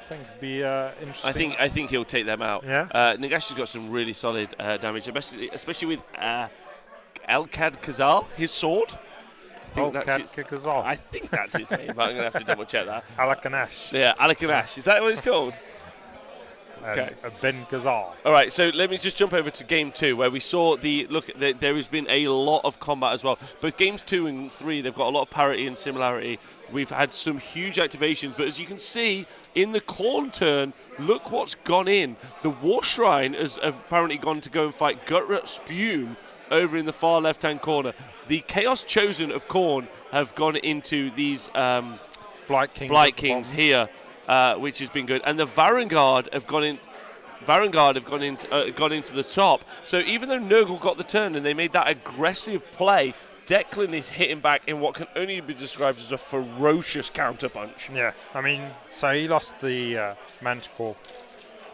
it'd be interesting. I think he'll take them out. Yeah. Nagash has got some really solid damage, especially with Alcad Khazar, his sword. I think that's his name, but I'm going to have to double check that. Alakanash. Yeah, Alakanash. Is that what it's called? Okay. Ben Khazar. All right, so let me just jump over to Game 2, where we saw there has been a lot of combat as well. Both Games 2 and 3, they've got a lot of parity and similarity. We've had some huge activations, but as you can see, in the Khorne turn, look what's gone in. The War Shrine has apparently gone to go and fight Gutrut Spume over in the far left-hand corner. The Chaos Chosen of Khorne have gone into these Blight Kings here, which has been good. And the Varangard have gone into the top. So even though Nurgle got the turn and they made that aggressive play, Declan is hitting back in what can only be described as a ferocious counterpunch. Yeah, I mean, so he lost the Manticore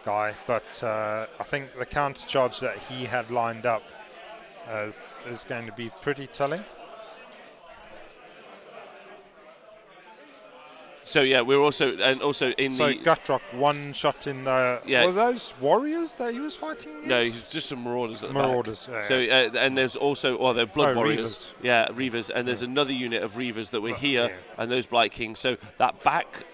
guy, but I think the countercharge that he had lined up is going to be pretty telling. So yeah, we're also in the Gutrut one shot in the. Were those warriors that he was fighting against? No, he's just some marauders at the Marauders, back. Yeah. So and there's also they're blood warriors. Reavers. Yeah, Reavers, and there's another unit of Reavers that were here, and those Blight Kings. So that back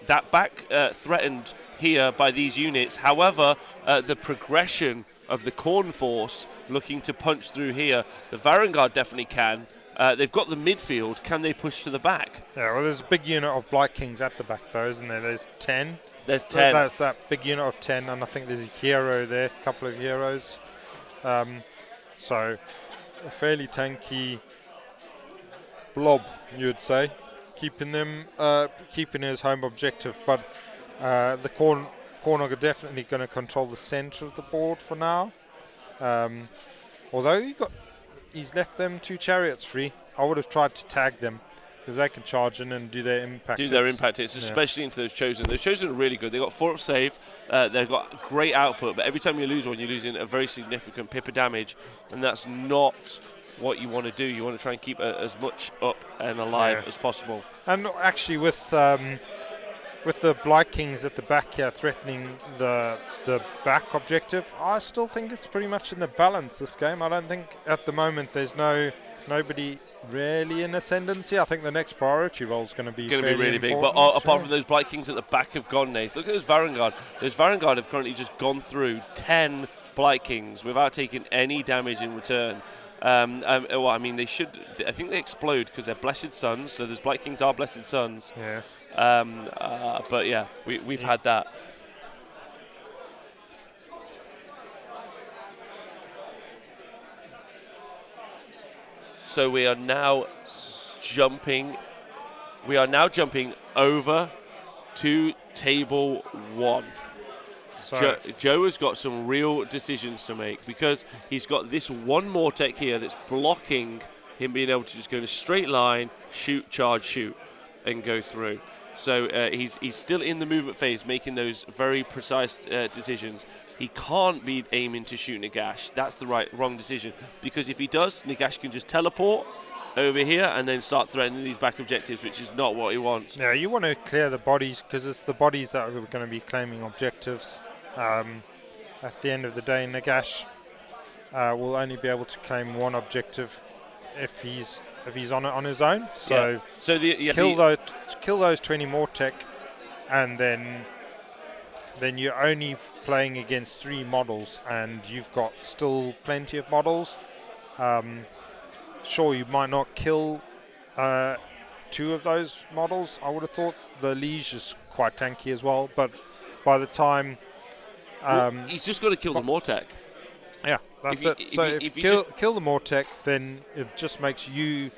threatened here by these units. However, the progression of the Khorne force looking to punch through here, the Varangard definitely can. They've got the midfield. Can they push to the back? Yeah, well, there's a big unit of Blight Kings at the back, though, isn't there? There's 10. There's 10. That's that big unit of 10, and I think there's a hero there, a couple of heroes. So, a fairly tanky blob, you'd say, keeping his home objective. But the Khorne are definitely going to control the centre of the board for now. Although he's left them 2 chariots free. I would have tried to tag them because they can charge in and do their impact hits. Especially into those Chosen. Those Chosen are really good. They've got 4 up save. They've got great output, but every time you lose one, you're losing a very significant pip of damage, and that's not what you want to do. You want to try and keep as much up and alive as possible. And actually, with the Blight Kings at the back here threatening the back objective, I still think it's pretty much in the balance, this game. I don't think at the moment there's nobody really in ascendancy. I think the next priority role is going to be really big. But apart from those Blight Kings at the back have gone, Nate. Look at those Varangard. Those Varangard have currently just gone through 10 Blight Kings without taking any damage in return. Well, I mean, they should. I think they explode because they're Blessed Sons. So those Blight Kings are Blessed Sons. Yeah. But yeah, we've had that. So we are now jumping. Over to table 1. Joe has got some real decisions to make because he's got this one Mortek here that's blocking him being able to just go in a straight line, shoot, charge, shoot, and go through. So he's still in the movement phase, making those very precise decisions. He can't be aiming to shoot Nagash. That's the wrong decision. Because if he does, Nagash can just teleport over here and then start threatening these back objectives, which is not what he wants. Yeah, you want to clear the bodies because it's the bodies that are going to be claiming objectives. At the end of the day, Nagash will only be able to claim one objective if he's on his own. So, kill those 20 more tech, and then you're only playing against 3 models, and you've got still plenty of models. Sure, you might not kill 2 of those models. I would have thought the Liege is quite tanky as well, but by the time he's just got to kill the Mortek. Yeah, that's it. So if you kill the Mortek, then it just makes you,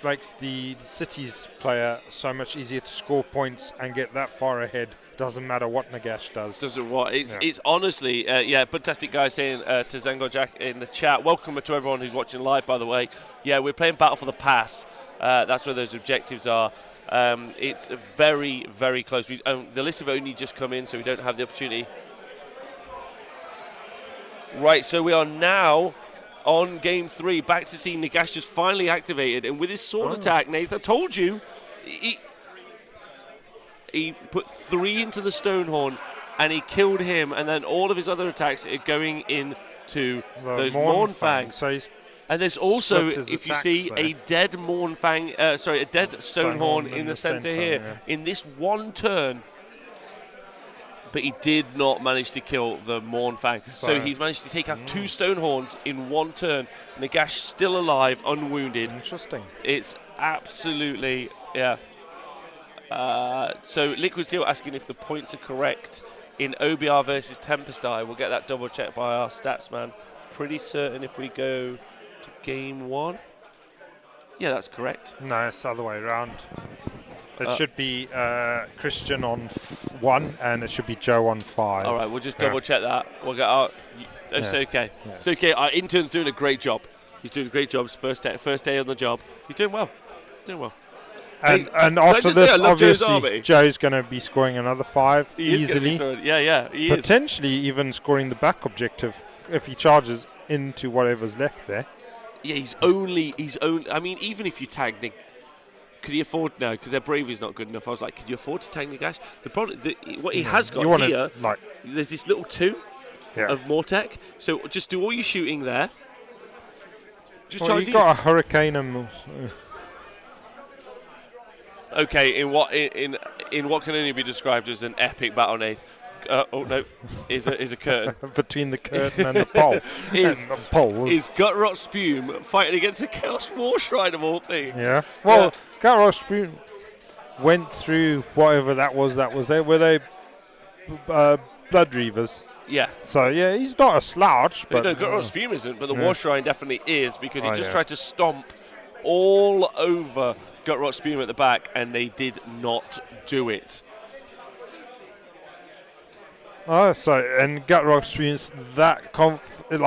makes the city's player so much easier to score points and get that far ahead. Doesn't matter what Nagash does. Doesn't what? It's honestly, fantastic guy saying to Zango Jack in the chat. Welcome to everyone who's watching live, by the way. Yeah, we're playing Battle for the Pass. That's where those objectives are. It's very, very close. The lists have only just come in, so we don't have the opportunity. Right, so we are now on game 3, back to see Nagash just finally activated, and with his sword attack, Nathan, I told you, he put 3 into the Stonehorn, and he killed him, and then all of his other attacks are going into those Mournfang. So and there's also, if you see, a dead Mournfang, a dead Stonehorn in the center here. Yeah. In this one turn, but he did not manage to kill the Mournfang. So he's managed to take out 2 Stonehorns in one turn. Nagash still alive, unwounded. Interesting. It's absolutely, yeah. So Liquid Steel asking if the points are correct in OBR versus Tempest Eye. We'll get that double checked by our stats man. Pretty certain if we go to game 1. Yeah, that's correct. No, it's the other way around. It should be Christian on 1, and it should be Joe on 5. All right, we'll just double check that. We'll get out. It's okay. Yeah. It's okay. Our intern's doing a great job. He's doing a great job. It's first day on the job. He's doing well. And after this, obviously, Joe's going to be scoring another 5 easily. He potentially even scoring the back objective if he charges into whatever's left there. Yeah, he's only. I mean, even if you tag Nick. Could he afford now? Because their bravery's not good enough. I was like, could you afford to tank Nagash? The problem, what he has got here, there's this little 2 of Mortek. So just do all your shooting there. Just charge he's got a hurricane and. Okay, in what can only be described as an epic battle, Nath. Is a curtain. Between the curtain and the pole. Is Gutrot Spume fighting against the Chaos War Shrine of all things. Yeah. Well, Gutrot Spume went through whatever that was there. Were they Blood Reavers? Yeah. So, yeah, he's not a slouch. But no, Gutrot Spume isn't, but the War Shrine definitely is, because he just tried to stomp all over Gutrot Spume at the back, and they did not do it. And Gutrot Spume's that confident,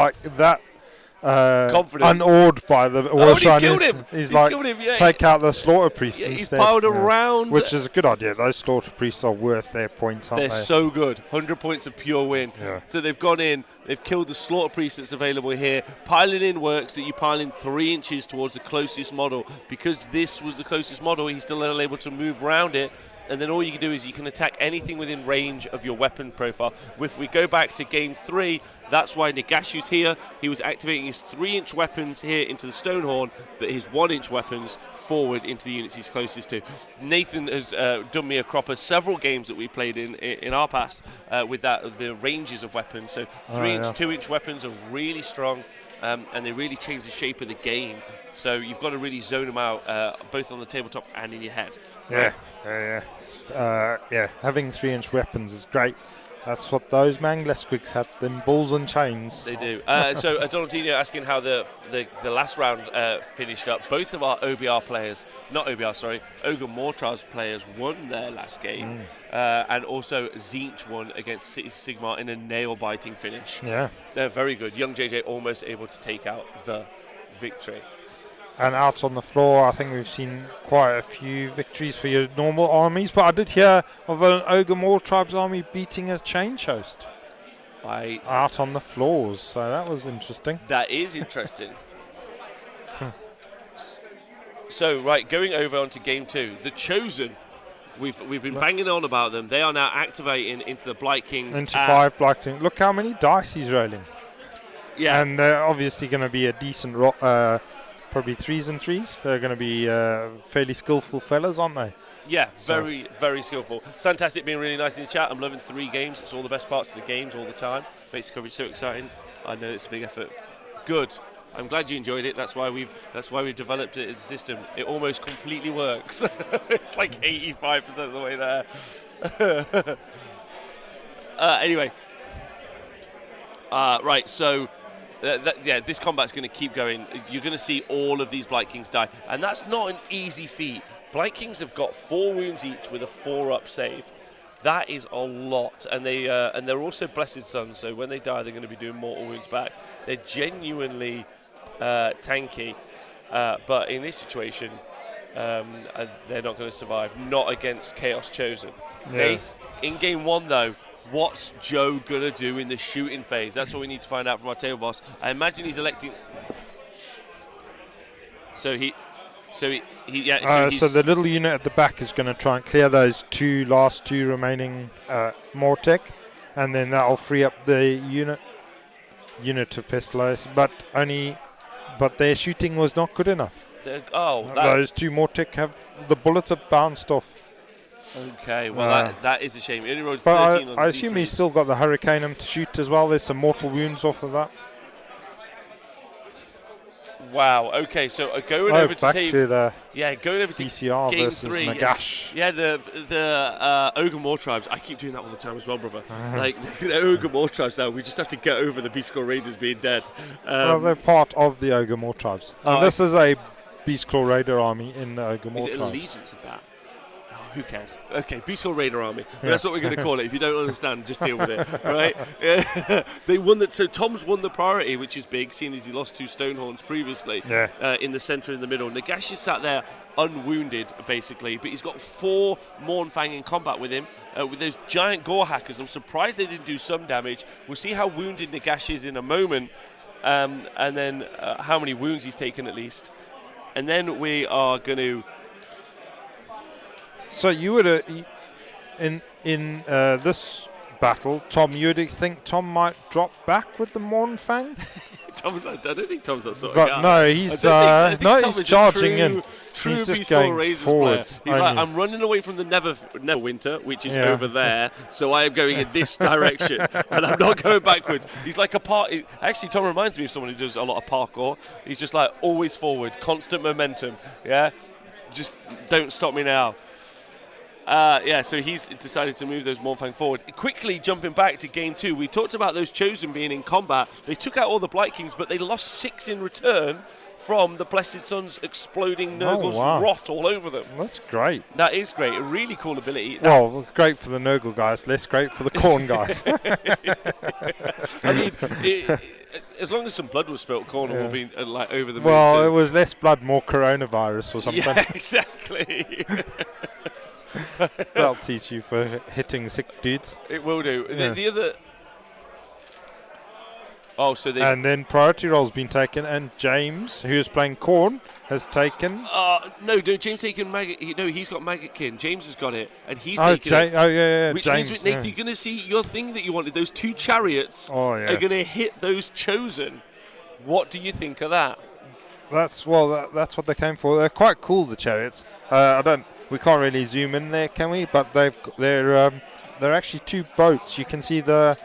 unawed by the War Shrine. He's killed him. He's killed him, take out the Slaughter Priest instead. He's piled around. Which is a good idea. Those Slaughter Priests are worth their points, aren't they? They're so good. 100 points of pure win. Yeah. So they've gone in, they've killed the Slaughter Priest that's available here. Piling in works that you pile in 3 inches towards the closest model. Because this was the closest model, he's still unable to move around it. And then all you can do is you can attack anything within range of your weapon profile. If we go back to game 3, that's why Nagashu's here. He was activating his 3-inch weapons here into the Stonehorn, but his 1-inch weapons forward into the units he's closest to. Nathan has done me a crop of several games that we played in our past with the ranges of weapons. So 3-inch, 2-inch weapons are really strong, and they really change the shape of the game. So you've got to really zone them out, both on the tabletop and in your head. Yeah. Having 3-inch weapons is great. That's what those Manglesquigs had, them balls and chains. They do. So Donaldino asking how the last round finished up. Both of our Ogor Mawtribes players won their last game. And also Zinch won against Age of Sigmar in a nail-biting finish. Yeah. They're very good. Young JJ almost able to take out the victory. And out on the floor, I think we've seen quite a few victories for your normal armies. But I did hear of an Ogre Mawtribes army beating a change host out on the floors. So that was interesting. That is interesting. So, right, going over onto game 2. The Chosen. We've been banging on about them. They are now activating into the Blight Kings. Into 5 Blight Kings. Look how many dice he's rolling. Yeah. And they're obviously going to be a decent, probably 3s and 3s. They're going to be fairly skillful fellas, aren't they? Yeah, very, very skillful. Fantastic being really nice in the chat. I'm loving 3 games. It's all the best parts of the games all the time. Makes the coverage so exciting. I know it's a big effort. Good. I'm glad you enjoyed it. That's why we've developed it as a system. It almost completely works. It's like 85% of the way there. Anyway. Right, so this combat's going to keep going. You're going to see all of these Blight Kings die, and that's not an easy feat. Blight Kings have got 4 wounds each with a 4-up save. That is a lot, and they're also Blessed Sons. So when they die, they're going to be doing mortal wounds back. They're genuinely tanky, but in this situation, they're not going to survive. Not against Chaos Chosen. Yeah. Nath, in game 1 though. What's Joe gonna do in the shooting phase? That's what we need to find out from our table boss. I imagine he's electing. So the little unit at the back is going to try and clear those last two remaining Mortec, and then that'll free up the unit of Pestilence. But their shooting was not good enough. Those 2 Mortec the bullets have bounced off. Okay, well that is a shame. He only rolled 13 but on the I assume he's still got the Hurricanum to shoot as well. There's some mortal wounds off of that. Wow. Okay, so going over to going over to DCR game versus 3. Nagash. Yeah, the Ogre Mawtribes. I keep doing that all the time as well, brother. Like the Ogre Mawtribes now. We just have to get over the Beast Claw Raiders being dead. Well, they're part of the Ogre Mawtribes. This is a Beast Claw Raider army in the Ogre Mawtribes. Is it allegiance of that? Who cares? Okay, Beast Claw Raider Army. Yeah. That's what we're going to call it. If you don't understand, just deal with it, right? They won that. So Tom's won the priority, which is big, seeing as he lost 2 Stonehorns previously. In the centre, in the middle. Nagash is sat there unwounded, basically, but he's got 4 Mournfang in combat with him, with those giant gore hackers. I'm surprised they didn't do some damage. We'll see how wounded Nagash is in a moment, and then how many wounds he's taken at least. And then we are going to... So you would in this battle, Tom, you would think Tom might drop back with the Mournfang? I don't think Tom's that sort of guy. No, he's he's charging in. He's just going forwards. He's like, I'm running away from the Neverwinter, which is over there, so I am going in this direction, and I'm not going backwards. He's like actually, Tom reminds me of someone who does a lot of parkour. He's just like always forward, constant momentum. Yeah, just don't stop me now. So he's decided to move those Mournfang forward. Quickly jumping back to game 2, we talked about those Chosen being in combat. They took out all the Blight Kings, but they lost 6 in return from the Blessed Sons exploding Nurgle's rot all over them. That's great. That is great. A really cool ability. Well, great for the Nurgle guys, less great for the Khorne guys. I mean, as long as some blood was spilt, Khorne will be like over the moon. Well, it was less blood, more coronavirus or something. Yeah, exactly. That'll teach you for hitting sick dudes. It will do. Yeah. The other... And then priority roll's been taken, and James, who is playing Khorne, has taken... No, James taken Maggotkin. No, he's got Maggotkin. James has got it, and he's taken it. Which James, means, Nathan, you're going to see your thing that you wanted. Those 2 chariots are going to hit those Chosen. What do you think of that? That's what they came for. They're quite cool, the chariots. We can't really zoom in there, can we? But they're actually 2 boats. You can see the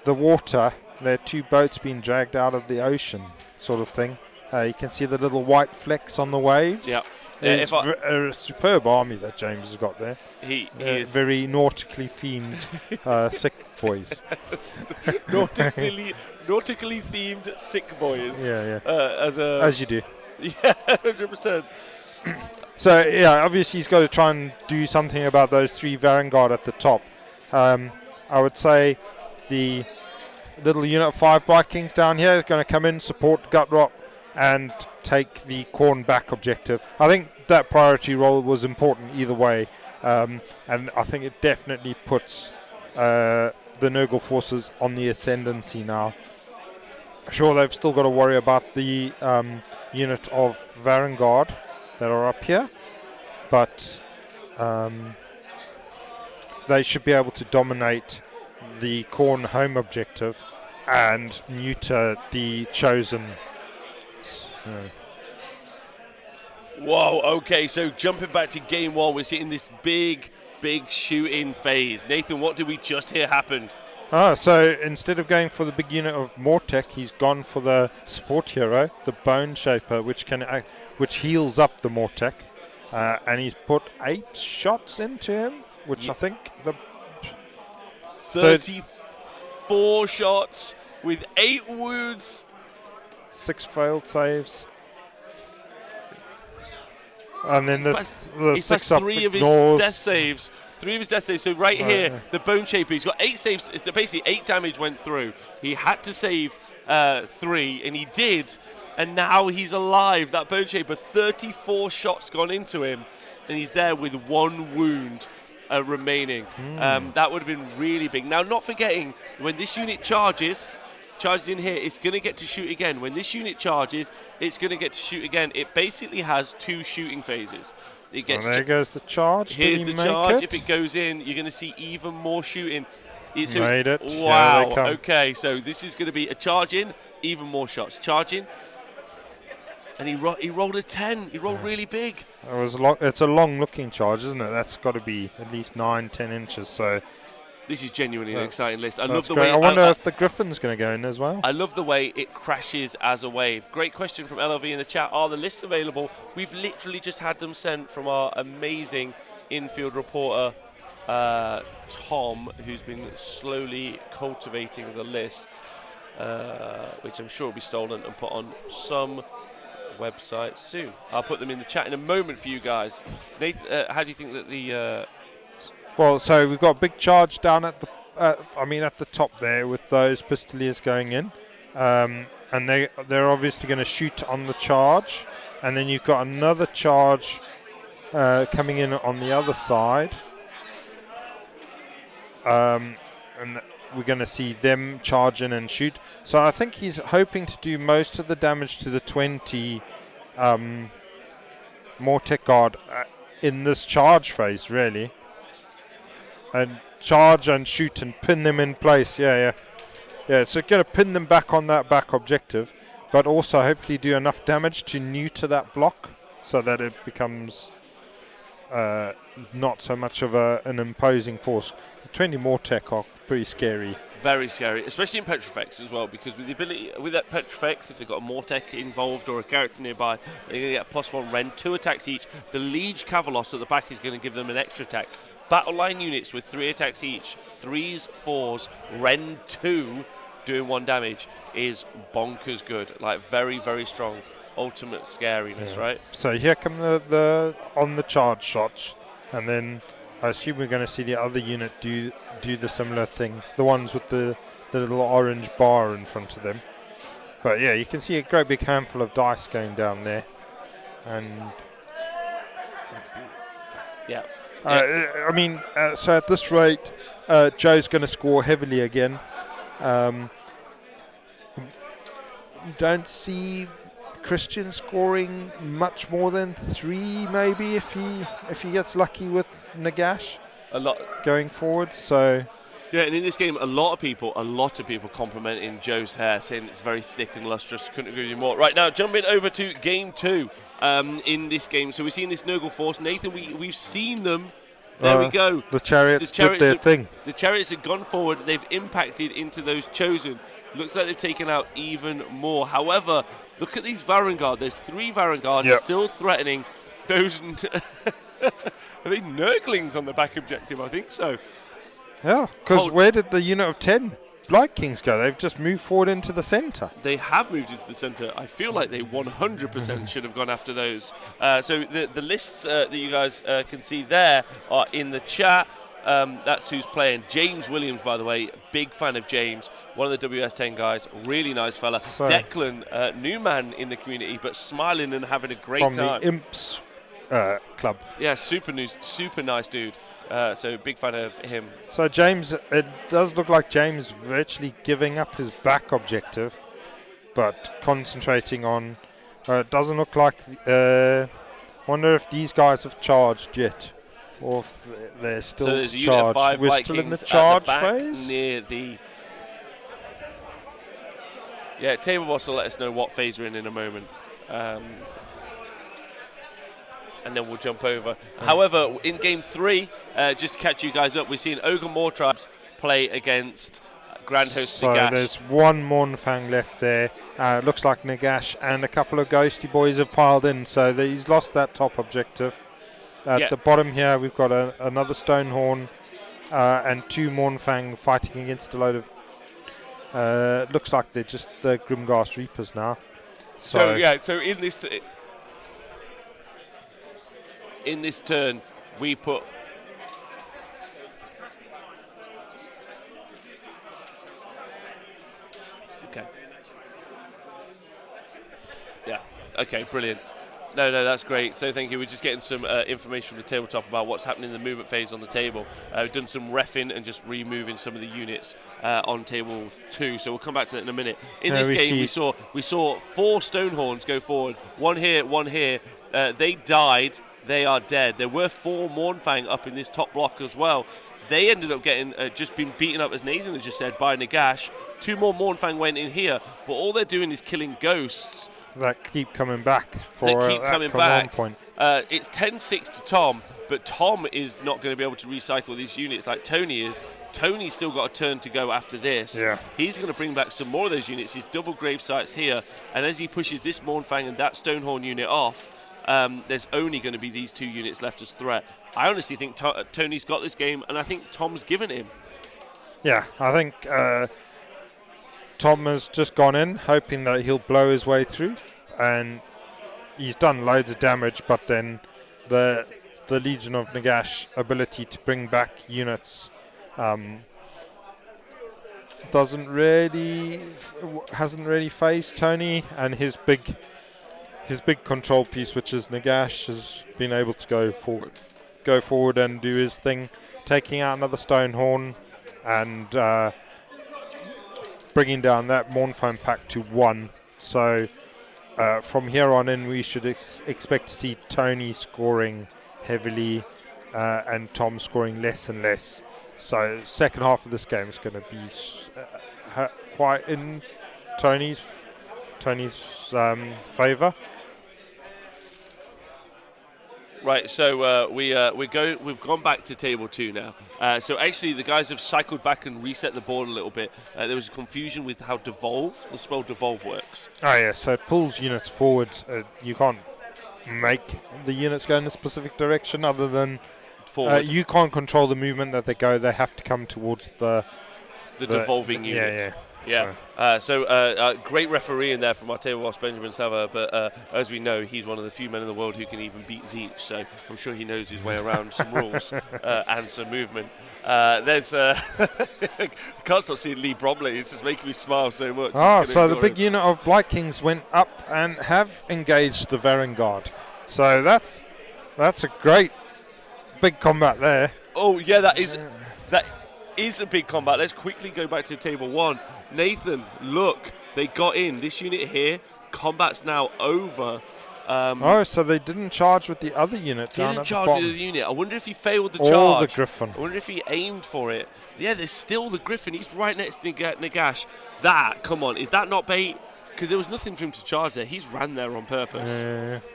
water. There are 2 boats being dragged out of the ocean, sort of thing. You can see the little white flecks on the waves. Yeah. It's a superb army that James has got there. He is very nautically themed sick boys. nautically themed sick boys. Yeah. As you do. Yeah, 100%. So, obviously he's got to try and do something about those 3 Varangard at the top. I would say the little unit of 5 Blight Kings down here is going to come in, support Gutrock and take the Khorne back objective. I think that priority role was important either way, and I think it definitely puts the Nurgle forces on the ascendancy now. Sure, they've still got to worry about the unit of Varangard that are up here, but they should be able to dominate the Khorne home objective and neuter the Chosen. Whoa, okay, so jumping back to game one, we're seeing this big shooting phase. Nathan, what did we just hear happened? So instead of going for the big unit of Mortek, he's gone for the support hero, the Bone Shaper, which heals up the Mortek, and he's put 8 shots into him, which I think the 34 shots with 8 wounds, 6 failed saves, and then the 6 up 3 of his ignores. death saves. 3 of his death saves. So right here, the Bone Shaper, he's got 8 saves. So basically 8 damage went through. He had to save 3, and he did. And now he's alive. That Bone Shaper, 34 shots gone into him, and he's there with 1 wound remaining. That would have been really big. Now, not forgetting, when this unit charges in here, it's going to get to shoot again. When this unit charges, it's going to get to shoot again. It basically has 2 shooting phases. It gets there goes the charge. Here's the charge. If it goes in, you're going to see even more shooting. Made it. Wow. Okay, so this is going to be a charge in, even more shots. Charging. And he rolled a 10. He rolled really big. It's a long-looking charge, isn't it? That's got to be at least 9-10 inches. So this is genuinely an exciting list. I love the great. way. I wonder if the Griffin's going to go in as well. I love the way it crashes as a wave. Great question from LLV in the chat. Are the lists available? We've literally just had them sent from our amazing infield reporter, Tom, who's been slowly cultivating the lists, which I'm sure will be stolen and put on some website soon. I'll put them in the chat in a moment for you guys. Nathan, how do you think that the... Well, so we've got a big charge down at the, at the top there with those Pistoliers going in, and they're obviously going to shoot on the charge, and then you've got another charge coming in on the other side, and we're going to see them charge in and shoot. So I think he's hoping to do most of the damage to the 20 Mortek Guard in this charge phase, really. And charge and shoot and pin them in place. Yeah, so going to pin them back on that back objective, but also hopefully do enough damage to neuter that block so that it becomes not so much of an imposing force. The 20 Mortek are pretty scary. Very scary, especially in Petrifex as well, because with the ability, with that Petrifex, if they've got a Mortek involved or a character nearby, they're going to get +1 Rend, 2 attacks each. The Liege Cavalos at the back is going to give them an extra attack. Battle line units with 3 attacks each, 3s, 4s, Rend 2, doing 1 damage is bonkers good. Like very, very strong. Ultimate scariness, right? So here come the on the charge shots, and then I assume we're going to see the other unit do the similar thing. The ones with the little orange bar in front of them. But yeah, you can see a great big handful of dice going down there, and yeah. So at this rate, Joe's going to score heavily again. You don't see Christian scoring much more than 3, maybe, if he gets lucky with Nagash. A lot going forward. So yeah, and in this game, a lot of people complimenting Joe's hair, saying it's very thick and lustrous. Couldn't agree with you more. Right now, jumping over to game 2. In this game, so we've seen this Nurgle force. Nathan, we've seen them. There we go. The chariots did their thing. The chariots have gone forward. They've impacted into those Chosen. Looks like they've taken out even more. However, look at these Varangard. There's 3 Varangard still threatening those. Are they Nurglings on the back objective? I think so. Yeah, because where did the unit of 10 Blight Kings go? They've just moved forward into the centre. They have moved into the centre. I feel like they 100% should have gone after those. So the lists that you guys can see there are in the chat. That's who's playing. James Williams, by the way, big fan of James, one of the WS10 guys, really nice fella. So Declan, new man in the community, but smiling and having a great from time. the Imps club. Yeah, super nice dude. So big fan of him. So James, it does look like James virtually giving up his back objective, but concentrating on. It doesn't look like. Wonder if these guys have charged yet, or if they're still so there's a unit of charged. 5 We're Vikings still in the charge at the back phase. near the. Yeah, Table Boss will let us know what phase we're in a moment. And then we'll jump over. However, in game 3, just to catch you guys up, we're seeing Ogor Mawtribes play against Grand Host So Nagash. there's one Mornfang left there. It looks like Nagash and a couple of Ghosty boys have piled in, so he's lost that top objective. At the bottom here, we've got another Stonehorn and 2 Mornfang fighting against a load of. Looks like they're just the Grimghast Reapers now. So in this turn, we put. Okay. Yeah. Okay. Brilliant. No, that's great. So thank you. We're just getting some information from the tabletop about what's happening in the movement phase on the table. We've done some reffing and just removing some of the units on table 2. So we'll come back to that in a minute. In this game, we saw 4 Stonehorns go forward. One here. They died. They are dead. There were 4 Mornfang up in this top block as well. They ended up getting just been beaten up, as Nathan has just said, by Nagash. 2 more Mornfang went in here, but all they're doing is killing ghosts. That keep coming back for that command point. It's 10-6 to Tom, but Tom is not going to be able to recycle these units like Tony is. Tony's still got a turn to go after this. Yeah. He's going to bring back some more of those units. He's double grave sites here, and as he pushes this Mornfang and that Stonehorn unit off, there's only going to be these 2 units left as threat. I honestly think Tony's got this game, and I think Tom's given him. Yeah, I think Tom has just gone in, hoping that he'll blow his way through, and he's done loads of damage, but then the Legion of Nagash ability to bring back units hasn't really phased Tony, and his big control piece, which is Nagash, has been able to go forward and do his thing, taking out another Stonehorn and bringing down that Mornfang pack to 1. So from here on in, we should expect to see Tony scoring heavily and Tom scoring less and less. So second half of this game is going to be quite in Tony's favour. Right, so we've gone back to table 2 now. So actually, the guys have cycled back and reset the board a little bit. There was confusion with how the spell devolve works. Oh yeah, so it pulls units forward. You can't make the units go in a specific direction other than forward. You can't control the movement that they go. They have to come towards the devolving units. Yeah. So great referee in there from our table boss, Benjamin Sava, but as we know, he's one of the few men in the world who can even beat Zeech, so I'm sure he knows his way around some rules and some movement. There's I can't stop seeing Lee Bromley. It's just making me smile so much. So the big unit of Blight Kings went up and have engaged the Varangard. So that's a great big combat there. Oh yeah, that is a big combat. Let's quickly go back to table 1. Nathan, look, they got in. This unit here, combat's now over. So they didn't charge with the other unit down at the bottom. Didn't charge with the unit. I wonder if he failed the charge. Or the Griffin. I wonder if he aimed for it. Yeah, there's still the Griffin. He's right next to Nagash. Come on, is that not bait? Because there was nothing for him to charge there. He's ran there on purpose.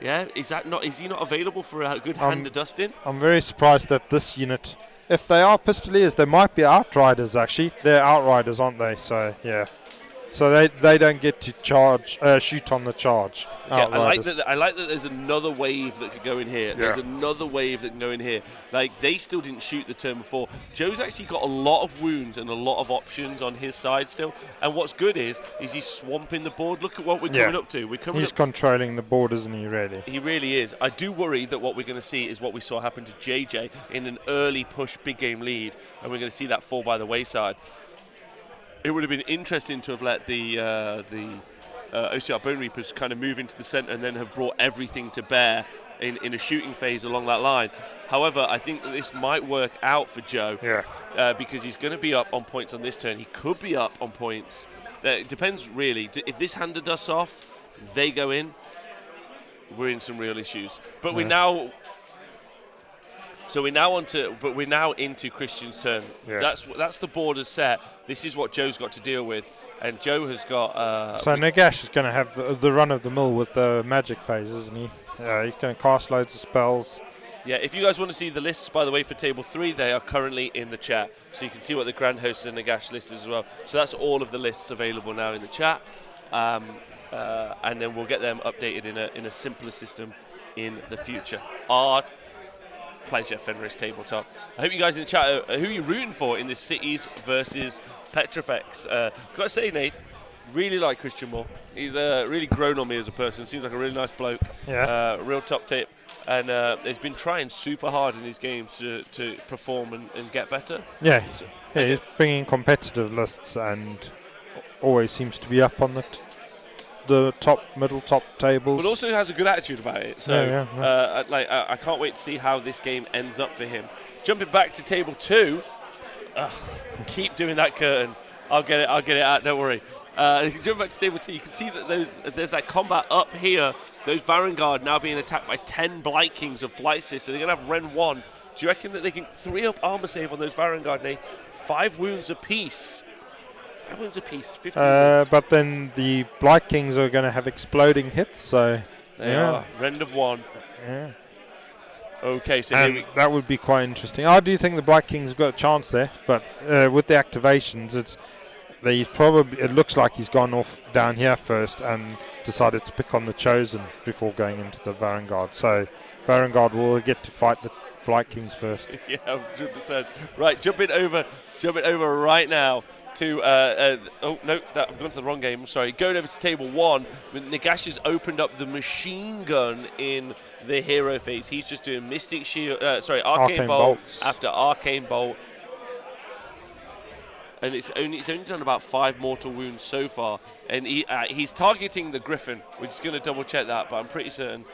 Yeah? Is he not available for a good hand of dusting? I'm very surprised that this unit, if they are Pistoliers, they might be Outriders actually. They're Outriders, aren't they? So, yeah. So they don't get to shoot on the charge. Yeah, I like that there's another wave that could go in here. There's another wave that can go in here. Like, they still didn't shoot the turn before. Joe's actually got a lot of wounds and a lot of options on his side still. And what's good is he's swamping the board. Look at what we're coming up to. He's controlling the board, isn't he, really? He really is. I do worry that what we're going to see is what we saw happen to JJ in an early push big game lead, and we're going to see that fall by the wayside. It would have been interesting to have let the Ossiarch Bonereapers kind of move into the centre and then have brought everything to bear in a shooting phase along that line. However, I think that this might work out for Joe because he's going to be up on points on this turn. He could be up on points. It depends, really. If this hand of dust off, they go in, we're in some real issues. But we're now into Christian's turn. Yeah. That's the border set. This is what Joe's got to deal with, and Joe has got. So Nagash is going to have the run of the mill with the magic phase, isn't he? He's going to cast loads of spells. Yeah. If you guys want to see the lists, by the way, for table 3, they are currently in the chat, so you can see what the Grand Host and Nagash list is as well. So that's all of the lists available now in the chat, and then we'll get them updated in a simpler system in the future. Our pleasure, Fenris Tabletop. I hope you guys in the chat who are you rooting for in this Cities versus Petrifex. Got to say, Nath, really like Christian more. He's really grown on me as a person. Seems like a really nice bloke. Yeah. Real top tip, and he's been trying super hard in his games to perform and get better. Yeah. So, he's bringing competitive lists and always seems to be up on the middle top tables, but also has a good attitude about it. So I can't wait to see how this game ends up for him. Jumping back to table 2, keep doing that curtain. I'll get it out. Don't worry. Jumping back to table 2, you can see that there's that combat up here. Those Varangard now being attacked by 10 Blight Kings of Blightsys, so they're gonna have Ren 1. Do you reckon that they can 3-up armor save on those Varangard, Nate? 5 wounds apiece. 5 wounds apiece, 15 wounds. But then the Blight Kings are going to have exploding hits, so... They are. Rend of 1. Yeah. Okay, so and that would be quite interesting. I do think the Blight Kings have got a chance there, but with the activations, it looks like he's gone off down here first and decided to pick on the Chosen before going into the Varangard. So Varangard will get to fight the Blight Kings first. Yeah, 100%. Right, jumping over right now to I've gone to the wrong game. I'm sorry. Going over to table 1, Nagash has opened up the machine gun in the hero phase. He's just doing Mystic Shield, Arcane Bolt after Arcane Bolt, and it's only done about 5 mortal wounds so far. And he's targeting the Griffin. We're just going to double check that, but I'm pretty certain.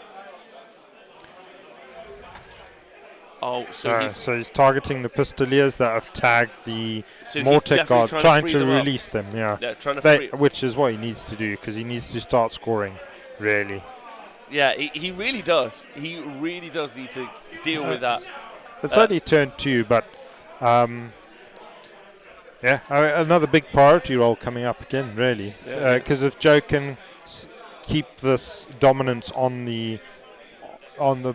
Oh, so he's targeting the Pistoliers that have tagged the Mortec Guard, trying to release them. Yeah, trying to which is what he needs to do because he needs to start scoring, really. Yeah, he really does. He really does need to deal with that. It's only turn 2, but another big priority role coming up again, really. Because if Joe can keep this dominance on the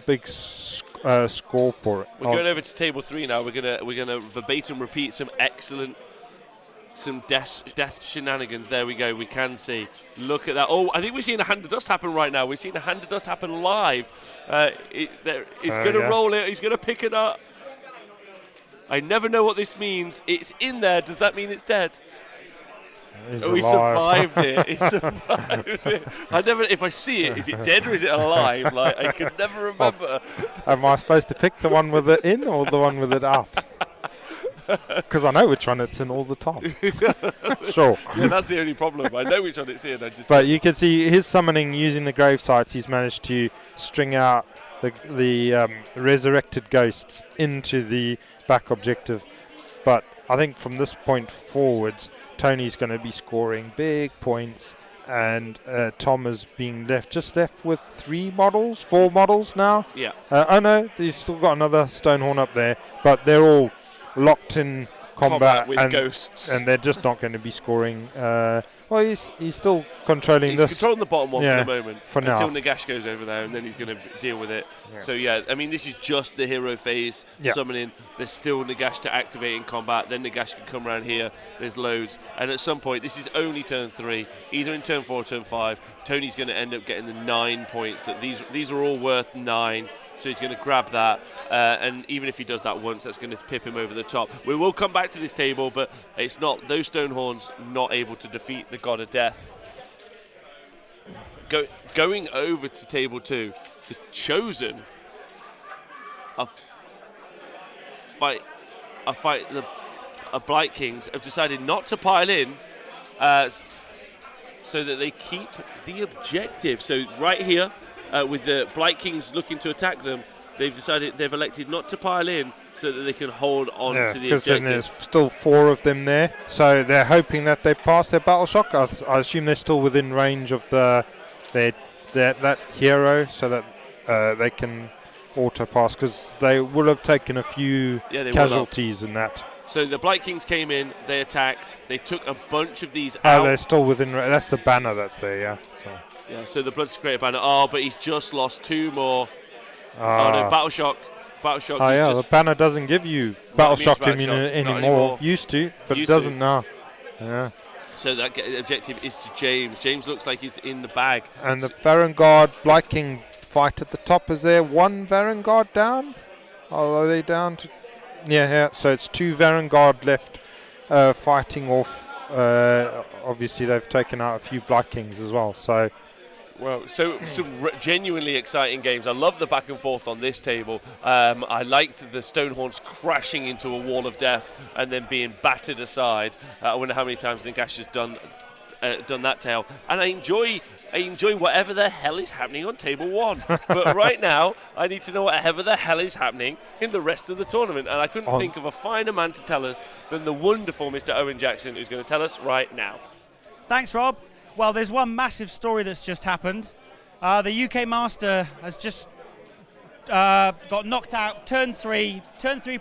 big scoreboard. We're going over to table 3 now. We're gonna verbatim repeat some excellent death shenanigans. There we go. We can see. Look at that. Oh, I think we're seeing a hand of dust happen right now. We're seeing a hand of dust happen live. He's going to roll it. He's going to pick it up. I never know what this means. It's in there. Does that mean it's dead? He survived it. He survived it. If I see it, is it dead or is it alive? Like, I can never remember. Am I supposed to pick the one with it in or the one with it out? Because I know which one it's in all the time. Sure. Yeah, that's the only problem. I know which one it's in. But you can see his summoning using the grave sites. He's managed to string out the resurrected ghosts into the back objective. But I think from this point forwards, Tony's going to be scoring big points, and Tom is being left with 4 models now. Yeah. No, he's still got another Stonehorn up there, but they're all locked in combat with and ghosts. and they're just not going to be scoring. Well, he's still controlling He's this. controlling the bottom one for the moment until now. Nagash goes over there, and then he's going to deal with it. So I mean, this is just the hero phase summoning. There's still Nagash to activate in combat. Then Nagash can come around here. There's loads, and at some point, this is only turn 3. Either in turn 4 or turn 5, Tony's going to end up getting the 9 points. These are all worth 9. So he's going to grab that, and even if he does that once, that's going to pip him over the top. We will come back to this table, but it's not those Stonehorns not able to defeat the God of Death. Going over to table 2, the Chosen Blight Kings have decided not to pile in, so that they keep the objective. So right here. With the Blight Kings looking to attack them, they've elected not to pile in so that they can hold on to the objective. Because then there's still 4 of them there, so they're hoping that they pass their battle shock. I assume they're still within range of that hero, so that they can auto pass, because they will have taken a few casualties in that. So the Blight Kings came in, they attacked, they took a bunch of these out. Oh, they're still within range. That's the banner that's there, so the Blood Secretor banner. Oh, but he's just lost 2 more. Oh no, Battle Shock. The banner doesn't give you Battle Shock anymore. Used to, but it doesn't now. Yeah. So that objective is to James. James looks like he's in the bag. And the Varangard Blight King fight at the top. Is there 1 Varangard down? Oh, are they down to... Yeah, so it's 2 Varangard left fighting off. Obviously, they've taken out a few Blight Kings as well, so... Well, so some genuinely exciting games. I love the back and forth on this table. I liked the Stonehorns crashing into a wall of death and then being battered aside. I wonder how many times Nagash has done that tale. And I enjoy whatever the hell is happening on table 1. But right now, I need to know whatever the hell is happening in the rest of the tournament. And I couldn't think of a finer man to tell us than the wonderful Mr. Owen Jackson, who's going to tell us right now. Thanks, Rob. Well, there's one massive story that's just happened. The UK Master has just got knocked out, turn 3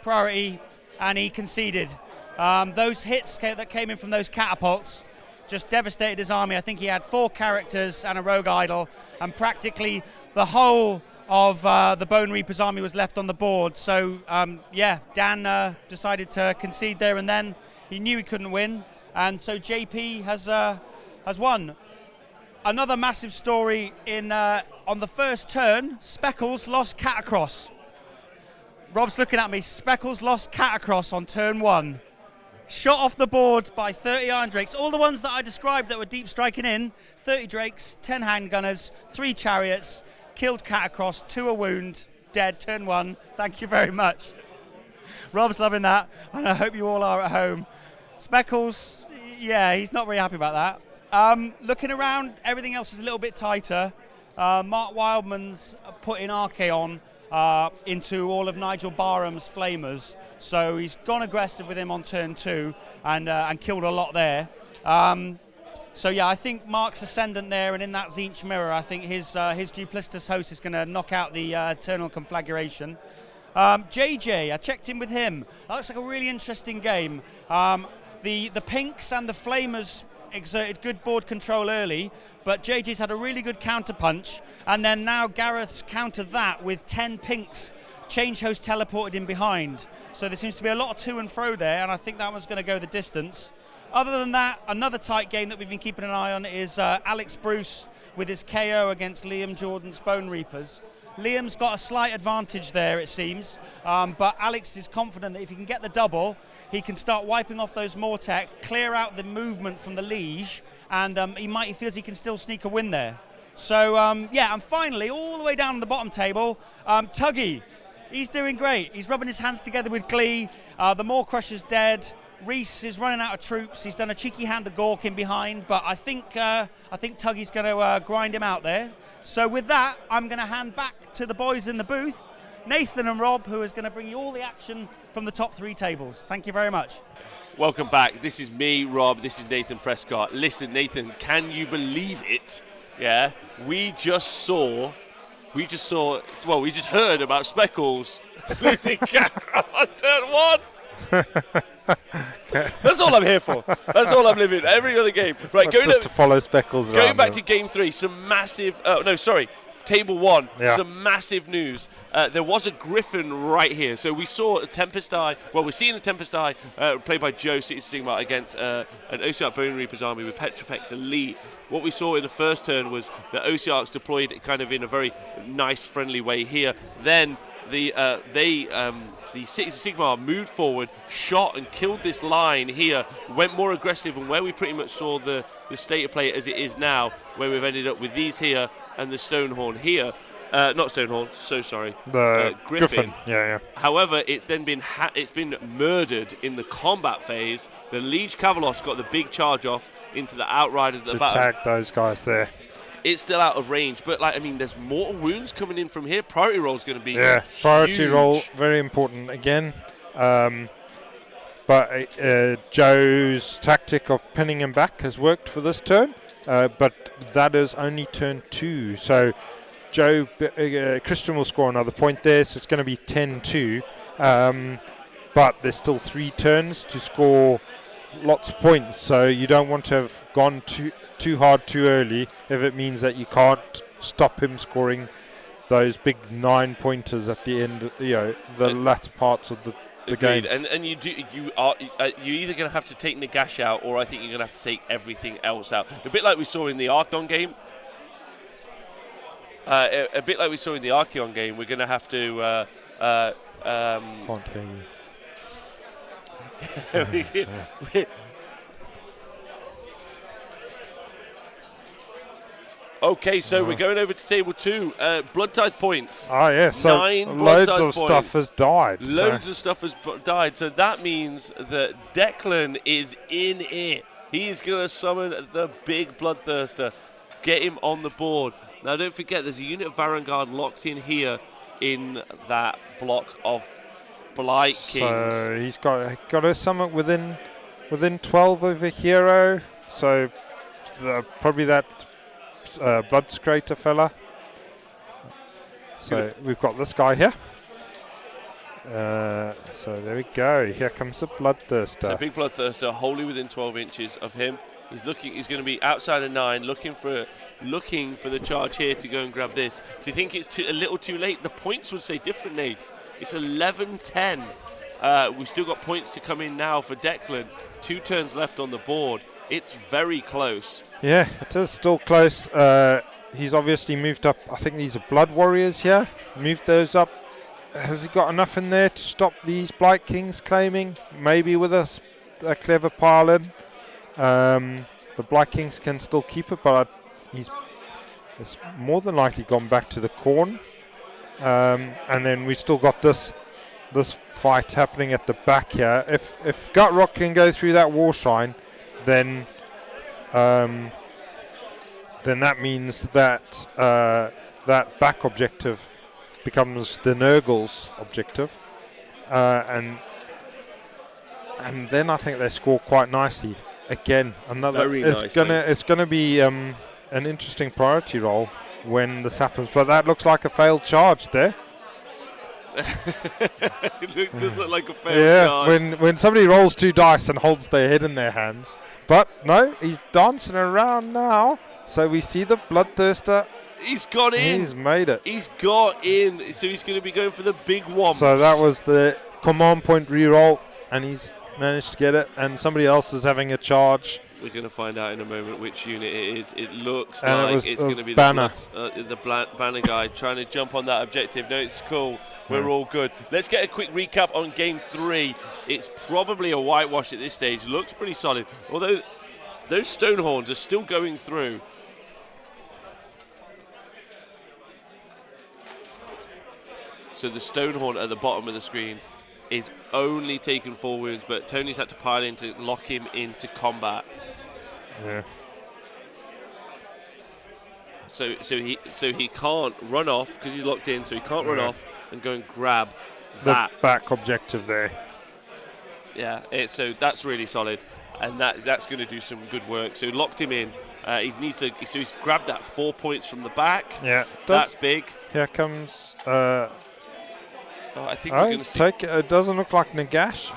priority, and he conceded. Those hits that came in from those catapults just devastated his army. I think he had 4 characters and a rogue idol, and practically the whole of the Bonereapers army was left on the board. So, Dan decided to concede there and then. He knew he couldn't win, and so JP has won. Another massive story on the first turn, Speckles lost Catacross. Rob's looking at me. Speckles lost Catacross on turn 1. Shot off the board by 30 Iron Drakes. All the ones that I described that were deep striking in. 30 Drakes, 10 handgunners, 3 chariots. Killed Catacross, 2 a wound, dead, turn 1. Thank you very much. Rob's loving that, and I hope you all are at home. Speckles, he's not very happy about that. Looking around, everything else is a little bit tighter. Mark Wildman's putting Archaon into all of Nigel Barham's Flamers, so he's gone aggressive with him on turn 2 and killed a lot there. I think Mark's Ascendant there, and in that Tzeentch Mirror, I think his Duplicitous Host is going to knock out the Eternal Conflagration. JJ, I checked in with him. That looks like a really interesting game. The Pinks and the Flamers exerted good board control early, but JJ's had a really good counterpunch, and then now Gareth's countered that with 10 Pinks. Change Host teleported in behind. So there seems to be a lot of to and fro there, and I think that one's going to go the distance. Other than that, another tight game that we've been keeping an eye on is Alex Bruce with his KO against Liam Jordan's Bonereapers. Liam's got a slight advantage there, it seems, but Alex is confident that if he can get the double, he can start wiping off those Mortec, clear out the movement from the Liege, and he feels he can still sneak a win there. So, and finally, all the way down on the bottom table, Tuggy. He's doing great. He's rubbing his hands together with glee. The Maw Crusher's dead. Reese is running out of troops. He's done a cheeky hand of Gork in behind, but I think Tuggy's going to grind him out there. So with that, I'm going to hand back to the boys in the booth, Nathan and Rob, who is going to bring you all the action from the top 3 tables. Thank you very much. Welcome back. This is me, Rob. This is Nathan Prescott. Listen, Nathan, can you believe it? Yeah, we just heard about Speckles losing Catacross on turn 1. That's all I'm here for. That's all I'm living. Every other game. Right, Just to follow Speckles around. going back to game 3, some massive. Table 1, some massive news. There was a Griffin right here. So we saw a Tempest Eye. Well, we're seeing a Tempest Eye played by Joe, Age of Sigmar, against an Ossiarch Bonereapers army with Petrifex Elite. What we saw in the first turn was that Ossiarchs deployed kind of in a very nice, friendly way here. Then the Age of Sigmar moved forward, shot and killed this line here, went more aggressive, and where we pretty much saw the state of play as it is now, where we've ended up with these here and the Stonehorn here. Not Stonehorn, so sorry. The Griffin. Yeah. However, it's then been murdered in the combat phase. The Liege Cavalos got the big charge off into the Outriders at the bottom. To tag those guys there. It's still out of range, but there's mortal wounds coming in from here. Priority roll is going to be priority huge. roll, very important again. But Joe's tactic of pinning him back has worked for this turn, but that is only turn 2. So Joe, Christian will score another point there, so it's going to be 10-2. But there's still 3 turns to score lots of points, so you don't want to have gone too hard too early if it means that you can't stop him scoring those big 9-pointers at the end, the latter parts of the game. And you're either going to have to take Nagash out, or I think you're going to have to take everything else out. A bit like we saw in the Archon game. We're going to have to. Can't hear you. Okay, so we're going over to table 2. Blood Tithe points. Oh, yeah. So 9 loads Blood of Tithe stuff points. has died. Loads of stuff has died. So that means that Declan is in it. He's going to summon the big Bloodthirster. Get him on the board. Now, don't forget, there's a unit of Varangard locked in here in that block of Blight Kings. So he's got to summon within 12 of a hero. So probably that Blood Scrater fella. So we've got this guy here. So there we go. Here comes the Bloodthirster. So big Bloodthirster, wholly within 12 inches of him. He's going to be outside of 9, looking for the charge here to go and grab this. Do you think it's a little too late? The points would say different, Nath. It's 11-10. We've still got points to come in now for Declan. 2 turns left on the board. It's very close. Yeah, it is still close. He's obviously moved up. I think these are Blood Warriors here. Moved those up. Has he got enough in there to stop these Blight Kings claiming? Maybe with a clever pile in. The Blight Kings can still keep it, but he's more than likely gone back to the Khorne. And then we still got this fight happening at the back here. If Gutrock can go through that Warshine, then that means that that back objective becomes the Nurgle's objective, and then I think they score quite nicely. Again, it's gonna be an interesting priority roll when this happens, but that looks like a failed charge there. It does look like a failed charge. When somebody rolls 2 dice and holds their head in their hands. But no, he's dancing around now. So we see the Bloodthirster. He's got in. He's made it. He's got in. So he's going to be going for the big womps. So that was the command point reroll, and he's managed to get it. And somebody else is having a charge. We're going to find out in a moment which unit it is. It looks and like it's going to be Banner. the Banner guy trying to jump on that objective. No, it's cool. We're all good. Let's get a quick recap on Game 3. It's probably a whitewash at this stage. Looks pretty solid. Although those Stonehorns are still going through. So the Stonehorn at the bottom of the screen is only taking 4 wounds, but Tony's had to pile in to lock him into combat. Yeah. So he can't run off because he's locked in. So he can't run off and go and grab that back objective there. Yeah. So that's really solid, and that's going to do some good work. So locked him in. He's grabbed that 4 points from the back. Yeah. That's big. Here comes. I think we're going to see. It doesn't look like Nagash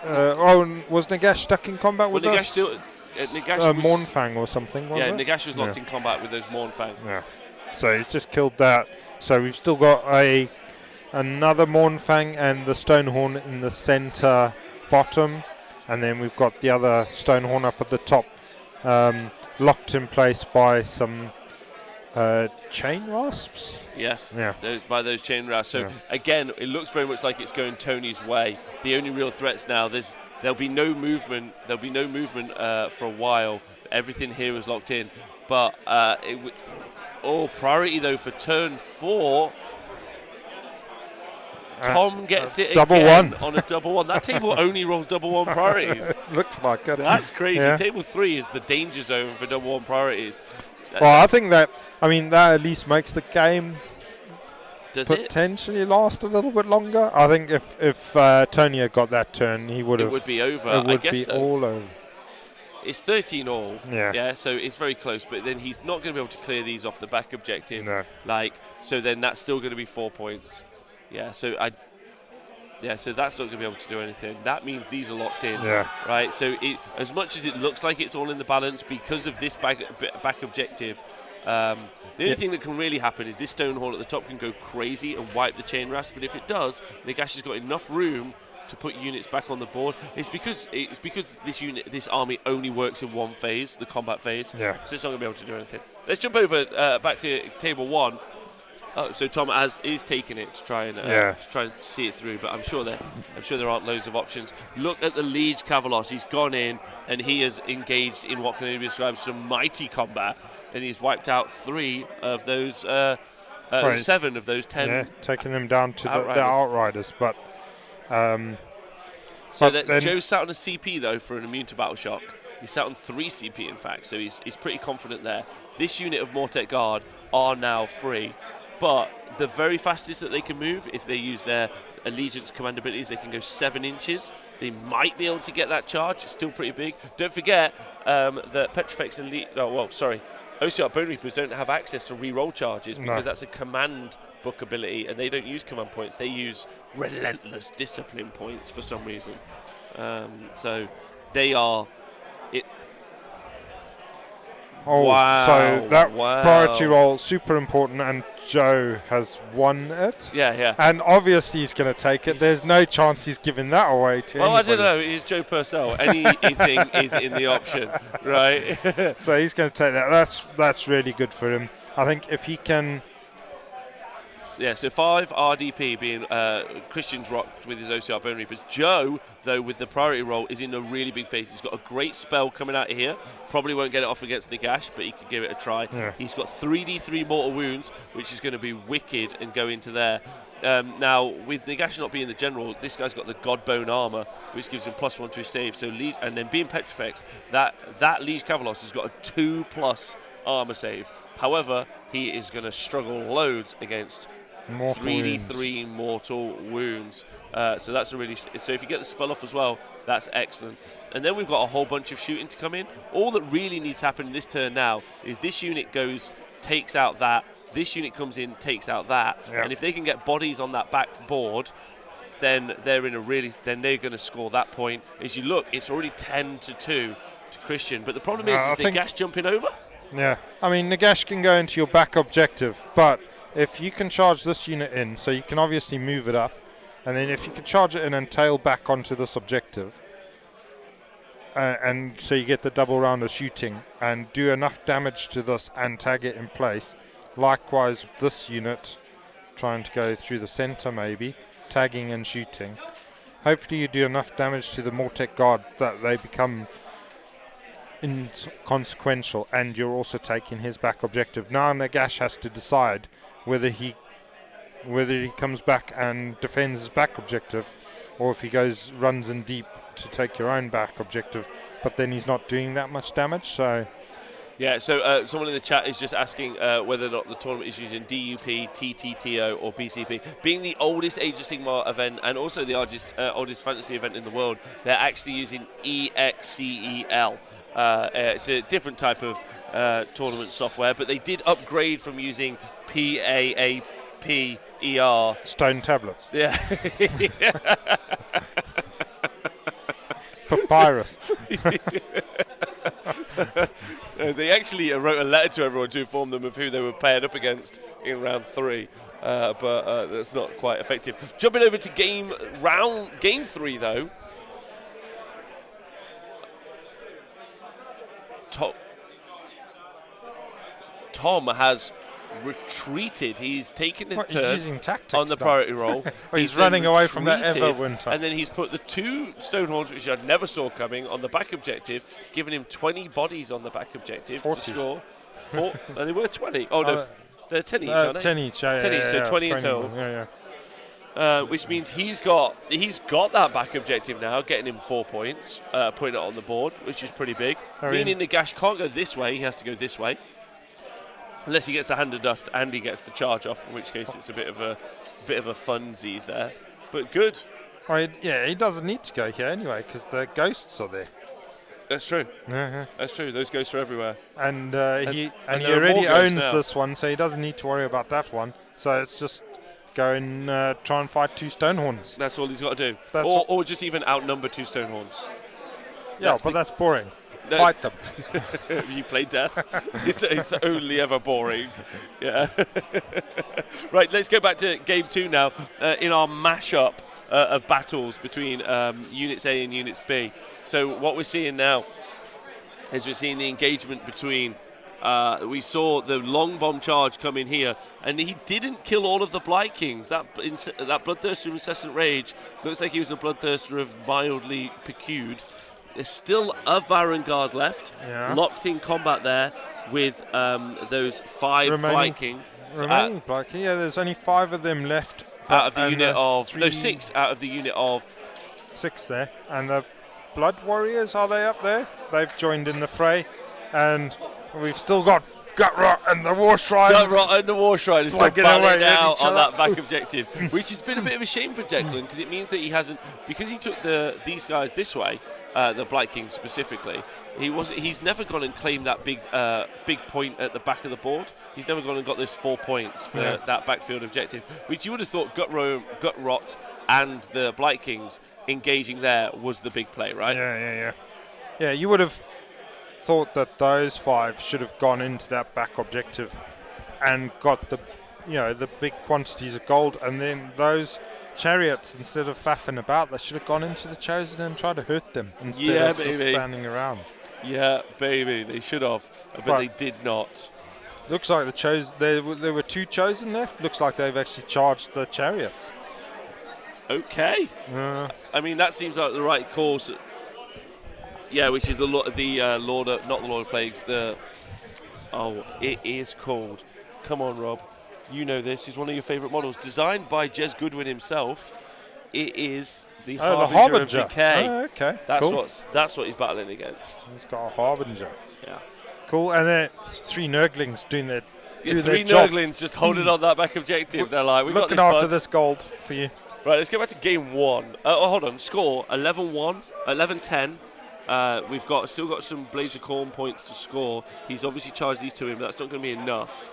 Was Nagash stuck in combat with Nagash us? still. Nagash was, Mournfang or something, was it? Nagash was locked in combat with those Mournfang. Yeah. So he's just killed that. So we've still got another Mournfang and the Stonehorn in the center bottom. And then we've got the other Stonehorn up at the top, locked in place by some chain rasps. Yes, yeah. By those chain rasps. So again, it looks very much like it's going Tony's way. The only real threats now, there'll be no movement. There'll be no movement for a while. Everything here is locked in. But priority though for turn 4. Tom gets it double again one. on a double one. That table only rolls double one priorities. Looks like it. That's crazy. Yeah. Table 3 is the danger zone for double one priorities. Well, I think that at least makes the game potentially last a little bit longer. I think if Tony had got that turn, he would have. It would be over. It would I guess be so. all over. It's 13 all. Yeah. So it's very close, but then he's not going to be able to clear these off the back objective. No. So then that's still going to be 4 points. So that's not going to be able to do anything. That means these are locked in. Yeah. Right. So as much as it looks like it's all in the balance because of this back objective, the only thing that can really happen is this Stonehorn at the top can go crazy and wipe the chain rasp. But if it does, Nagash has got enough room to put units back on the board. It's because this army only works in one phase, the combat phase. Yeah. So it's not going to be able to do anything. Let's jump over back to table 1. So Tom is taking it to try and see it through, but I'm sure there aren't loads of options. Look at the Liege Cavalos. He's gone in and he has engaged in what can only be described as some mighty combat, and he's wiped out 3 of those 7 of those 10. Yeah, taking them down to the Outriders, but. Joe's sat on a CP though for an immune to battle shock. He's sat on 3 CP in fact, so he's pretty confident there. This unit of Mortek Guard are now free. But the very fastest that they can move, if they use their Allegiance command abilities, they can go 7 inches. They might be able to get that charge. It's still pretty big. Don't forget that Petrifex and Ossiarch Bonereapers don't have access to re-roll charges because that's a command book ability, and they don't use command points. They use relentless discipline points for some reason. So they are... So that priority roll, super important, and Joe has won it. Yeah. And obviously he's going to take it. There's no chance he's giving that away to anybody. I don't know. He's Joe Purcell. Anything is in the option, right? So he's going to take that. That's really good for him. I think if he can... Yeah, so 5 RDP being Christian's rocked with his Ossiarch Bonereapers. Joe, though, with the priority roll, is in a really big phase. He's got a great spell coming out of here. Probably won't get it off against Nagash, but he could give it a try. Yeah. He's got 3d3 mortal wounds, which is going to be wicked and go into there. Now, with Nagash not being the general, this guy's got the Godbone armor, which gives him +1 to his save. So, and then being Petrifex, that Liege Cavalos has got a 2+ armor save. However, he is going to struggle loads against 3d3 mortal wounds. So that's a really... So if you get the spell off as well, that's excellent. And then we've got a whole bunch of shooting to come in. All that really needs to happen in this turn now is this unit takes out that. This unit comes in, takes out that. Yep. And if they can get bodies on that back board, then they're going to score that point. As you look, it's already 10-2 to Christian. But the problem is Nagash jumping over. Yeah. I mean, Nagash can go into your back objective, but if you can charge this unit in, so you can obviously move it up, and then if you can charge it in and tail back onto this objective, and so you get the double round of shooting and do enough damage to this and tag it in place. Likewise, this unit trying to go through the center, maybe tagging and shooting. Hopefully, you do enough damage to the Mortek Guard that they become inconsequential, and you're also taking his back objective. Now Nagash has to decide whether he comes back and defends his back objective, or if he runs in deep to take your own back objective, but then he's not doing that much damage. So someone in the chat is just asking whether or not the tournament is using DUP, TTTO, or BCP. Being the oldest Age of Sigmar event and also the oldest fantasy event in the world, they're actually using EXCEL. It's a different type of tournament software, but they did upgrade from using PAAPER. stone tablets. Yeah. Papyrus. They actually wrote a letter to everyone to inform them of who they were paired up against in round 3, but that's not quite effective. Jumping over to game 3 though. Tom has retreated. He's taken his He's turn using tactics on the now. priority roll. He's then running away from that retreated, Everwinter. and then he's put the 2 Stonehorns, which I never saw coming, on the back objective, giving him 20 bodies on the back objective 40. to score. Are they worth 20? Oh, no, they're 10 each, aren't they? 10 each, 10 each, so 20 in total. Which means he's got that back objective now, getting him 4 points, putting it on the board, which is pretty big. Meaning Nagash can't go this way; he has to go this way, unless he gets the hand of dust and he gets the charge off, in which case it's a bit of a funsies there. But good. He doesn't need to go here anyway because the ghosts are there. That's true. Uh-huh. That's true. Those ghosts are everywhere. And he there are already more ghosts owns now. this one, so he doesn't need to worry about that one. So it's just go and try and fight 2 Stonehorns. That's all he's got to do. That's Or just even outnumber 2 Stonehorns. Yeah, but that's boring. No. Fight them. You play death. It's only ever boring. Yeah. Right, let's go back to game 2 now in our mashup of battles between Units A and Units B. So what we're seeing now is we're seeing the engagement between we saw the long bomb charge come in here, and he didn't kill all of the Blight Kings. That Bloodthirster of Incessant Rage looks like he was a Bloodthirster of mildly piqued. There's still a Varangard left, locked in combat there with those 5 Blight King. Remaining Blight King, there's only 5 of them left. Out of the unit of... No, 6 out of the unit of... 6 there. And the Blood Warriors, are they up there? They've joined in the fray. And we've still got Gutrot and the War Shrine. Gutrot and the War Shrine is still battling out on that back Ooh. objective, which has been a bit of a shame for Declan, because it means that he hasn't... Because he took these guys this way, the Blight King specifically, he's never gone and claimed that big point at the back of the board. He's never gone and got those 4 points for that backfield objective, which you would have thought Gutrot and the Blight Kings engaging there was the big play, right? Yeah, you would have thought that those 5 should have gone into that back objective and got the big quantities of gold, and then those chariots, instead of faffing about, they should have gone into the Chosen and tried to hurt them instead of just standing around. Yeah, baby, they should have, but they did not. Looks like the Chosen. There were 2 Chosen left. Looks like they've actually charged the chariots. Okay. I mean, that seems like the right course. Yeah, which is the Lord of, not the Lord of Plagues. It is called. Come on, Rob. You know this. He's one of your favourite models, designed by Jez Goodwin himself. It is the Harbinger of Decay. Oh, okay. That's what he's battling against. He's got a Harbinger. Yeah. Cool. And then 3 Nurglings doing their three job. Nurglings just holding on that back objective. They're like, we got this, looking after bud. this gold for you. Right, let's go back to game 1. Hold on. Score 11-1, 11-10. We've still got some Blades of Khorne points to score. He's obviously charged these to him, but that's not going to be enough.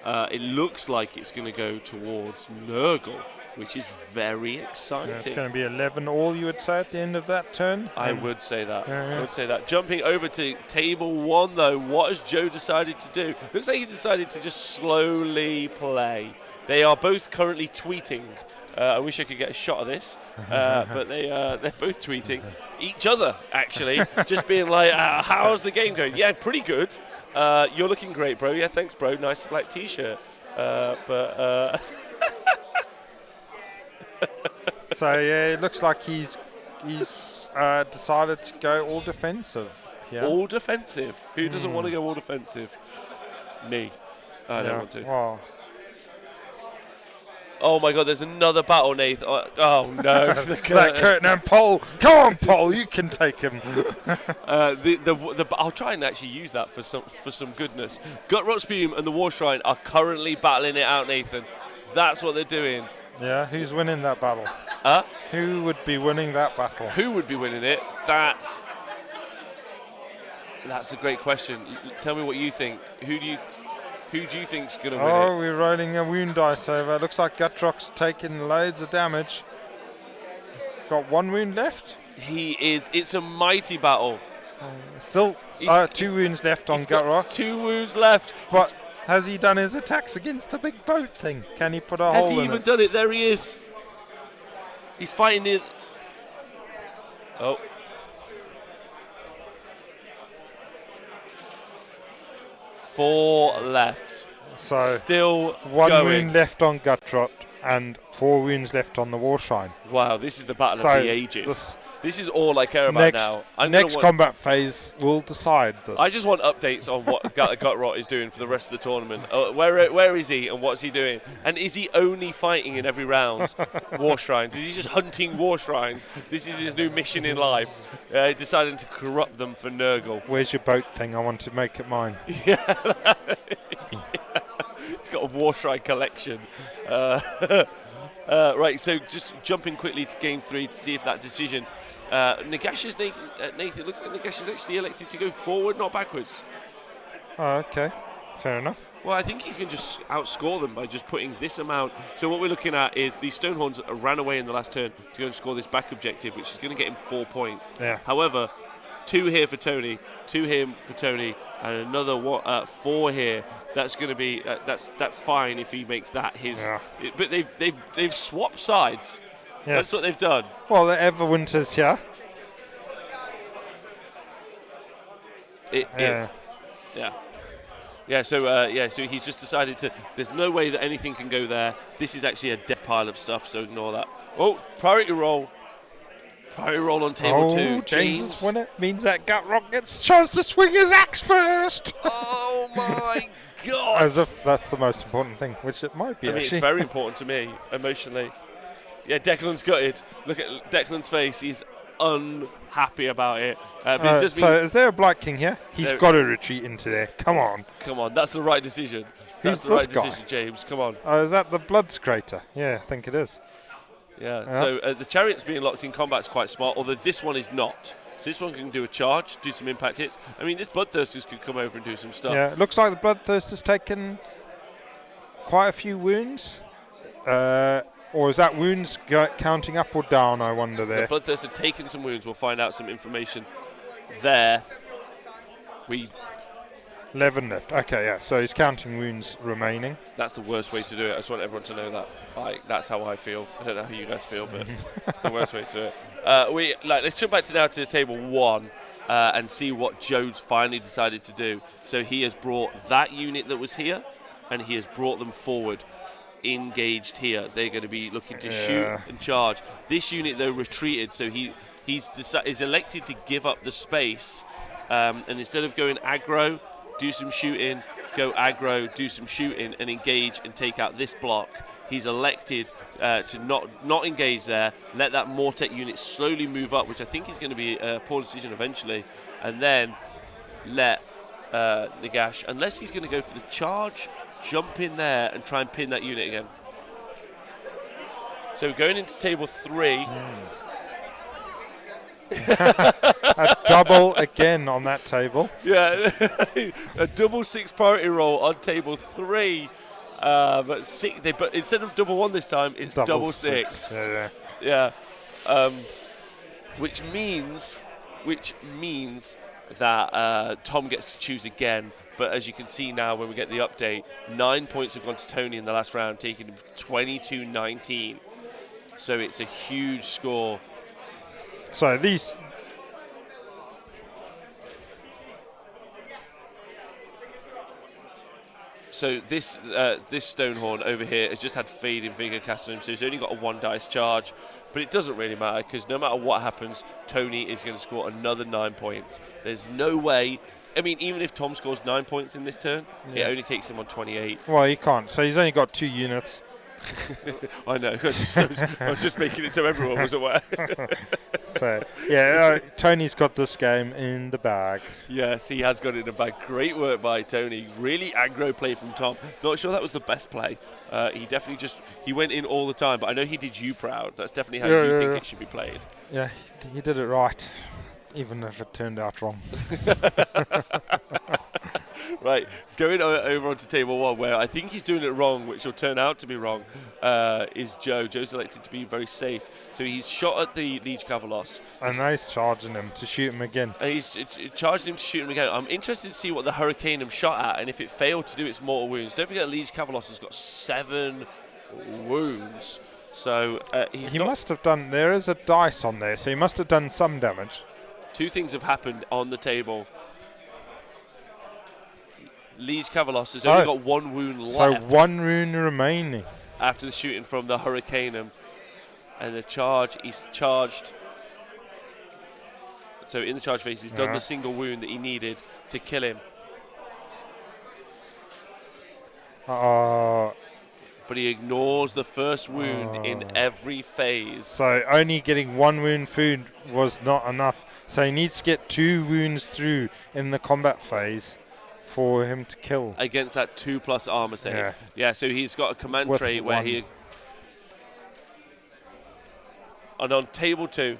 It looks like it's going to go towards Nurgle, which is very exciting. Yeah, it's going to be 11 all, you would say, at the end of that turn. I would say that. I would say that. Jumping over to table 1, though, what has Joe decided to do? Looks like he decided to just slowly play. They are both currently tweeting. I wish I could get a shot of this, but they're both tweeting each other, actually, just being like, how's the game going? Yeah, pretty good. You're looking great, bro. Yeah, thanks, bro. Nice black T-shirt. So yeah, it looks like he's decided to go all defensive. Yeah. All defensive. Who doesn't want to go all defensive? Me. I don't want to. Wow. Oh my God! There's another battle, Nath. Oh no! That Curtin and Paul. Come on, Paul. You can take him. I'll try and actually use that for some goodness. Gutrot Spume and the War Shrine are currently battling it out, Nathan. That's what they're doing. Yeah, who's winning that battle? Who would be winning that battle? Who would be winning it? That's a great question. Tell me what you think. Who do you think's going to win it? Oh, we're rolling a wound dice over. Looks like Gutrot's taking loads of damage. He's got 1 wound left. He is. It's a mighty battle. Still 2 wounds left on He's got Gutrock. 2 wounds left. But has he done his attacks against the big boat thing? Can he put a Has hole he in even it? done it? There he is. He's fighting it. Oh. Four left. So Still 1 going. wound left on Gutrock and 4 wounds left on the War Shrine. Wow, this is the battle So of the ages. This is all I care about Next, now. next combat phase will decide this. I just want updates on what Gutrot is doing for the rest of the tournament. Where is he and what's he doing? And is he only fighting in every round war shrines? Is he just hunting war shrines? This is his new mission in life. Deciding to corrupt them for Nurgle. Where's your boat thing? I want to make it mine. He's got a war shrine collection. Right, so just jumping quickly to game 3 to see if that decision. Nagash's Nathan, it looks like Nagash is actually elected to go forward, not backwards. Oh, okay. Fair enough. Well, I think you can just outscore them by just putting this amount. So what we're looking at is these Stonehorns ran away in the last turn to go and score this back objective, which is going to get him 4 points. Yeah. However, 2 here for Tony, 2 here for Tony, and another 4 here. That's going to be that's fine if he makes that his. Yeah. But they've swapped sides. Yes. That's what they've done. Well, the Everwinter's here. It is. Yeah. So he's just decided to. There's no way that anything can go there. This is actually a dead pile of stuff. So ignore that. Oh, priority roll. Priority roll on table 2. James win it means that Gutrock gets a chance to swing his axe first. Oh my God! As if that's the most important thing, which it might be. I mean, actually. it's very important to me emotionally. Yeah, Declan's gutted. Look at Declan's face. He's unhappy about it. But it does so mean is there a Black King here? He's got to retreat into there. Come on. Come on, that's the right decision. That's Who's the right this guy? decision, James. Come on. Is that the Bloods Crater? Yeah, I think it is. Yeah. So the Chariot's being locked in combat is quite smart, although this one is not. So this one can do a charge, do some impact hits. I mean, this Bloodthirsters could come over and do some stuff. Yeah, it looks like the Bloodthirster's taken quite a few wounds. Or is that wounds counting up or down, I wonder there? The Bloodthirster taken some wounds. We'll find out some information there. 11 left. Okay, yeah. So he's counting wounds remaining. That's the worst way to do it. I just want everyone to know that. That's how I feel. I don't know how you guys feel, but it's the worst way to do it. Let's jump back to table 1 and see what Joe's finally decided to do. So he has brought that unit that was here, and he has brought them forward, engaged here. They're going to be looking to shoot and charge. This unit though retreated, so he's elected to give up the space, and instead of going aggro, do some shooting, go aggro, do some shooting, and engage and take out this block. He's elected to not engage there, let that Mortek unit slowly move up, which I think is going to be a poor decision eventually, and then let Nagash, unless he's going to go for the charge, jump in there and try and pin that unit again. So going into table 3. A double again on that table. Yeah, a double 6 priority roll on table 3. But instead of double 1 this time, it's double 6. Yeah. Which means that Tom gets to choose again. But as you can see now, when we get the update, 9 points have gone to Tony in the last round, taking him 22-19. So it's a huge score. So these. So this Stonehorn over here has just had Fade and Vigor cast on him, so he's only got a 1 dice charge. But it doesn't really matter, because no matter what happens, Tony is going to score another 9 points. There's no way. I mean, even if Tom scores 9 points in this turn, it only takes him on 28. Well, he can't. So he's only got 2 units. I know. I was just making it so everyone was aware. So, Tony's got this game in the bag. Yes, he has got it in the bag. Great work by Tony. Really aggro play from Tom. Not sure that was the best play. He definitely he went in all the time, but I know he did you proud. That's definitely how you think it should be played. Yeah, he did it right, even if it turned out wrong. Right, going over onto table 1, where I think he's doing it wrong, which will turn out to be wrong, is Joe. Joe's elected to be very safe. So he's shot at the Liege Cavalos. And now he's charging him to shoot him again. And he's charged him to shoot him again. I'm interested to see what the Hurricaneum shot at, and if it failed to do its mortal wounds. Don't forget, Liege Cavalos has got 7 wounds. So he must have done. There is a dice on there, so he must have done some damage. 2 things have happened on the table. Liege Cavalos has only got 1 wound left. So 1 wound remaining. After the shooting from the Hurricaneum. And the charge, he's charged. So in the charge phase, he's done the single wound that he needed to kill him. But he ignores the first wound in every phase. So only getting 1 wound food was not enough. So he needs to get 2 wounds through in the combat phase for him to kill. Against that 2+ armor save. Yeah, so he's got a command trait where he... And on table 2...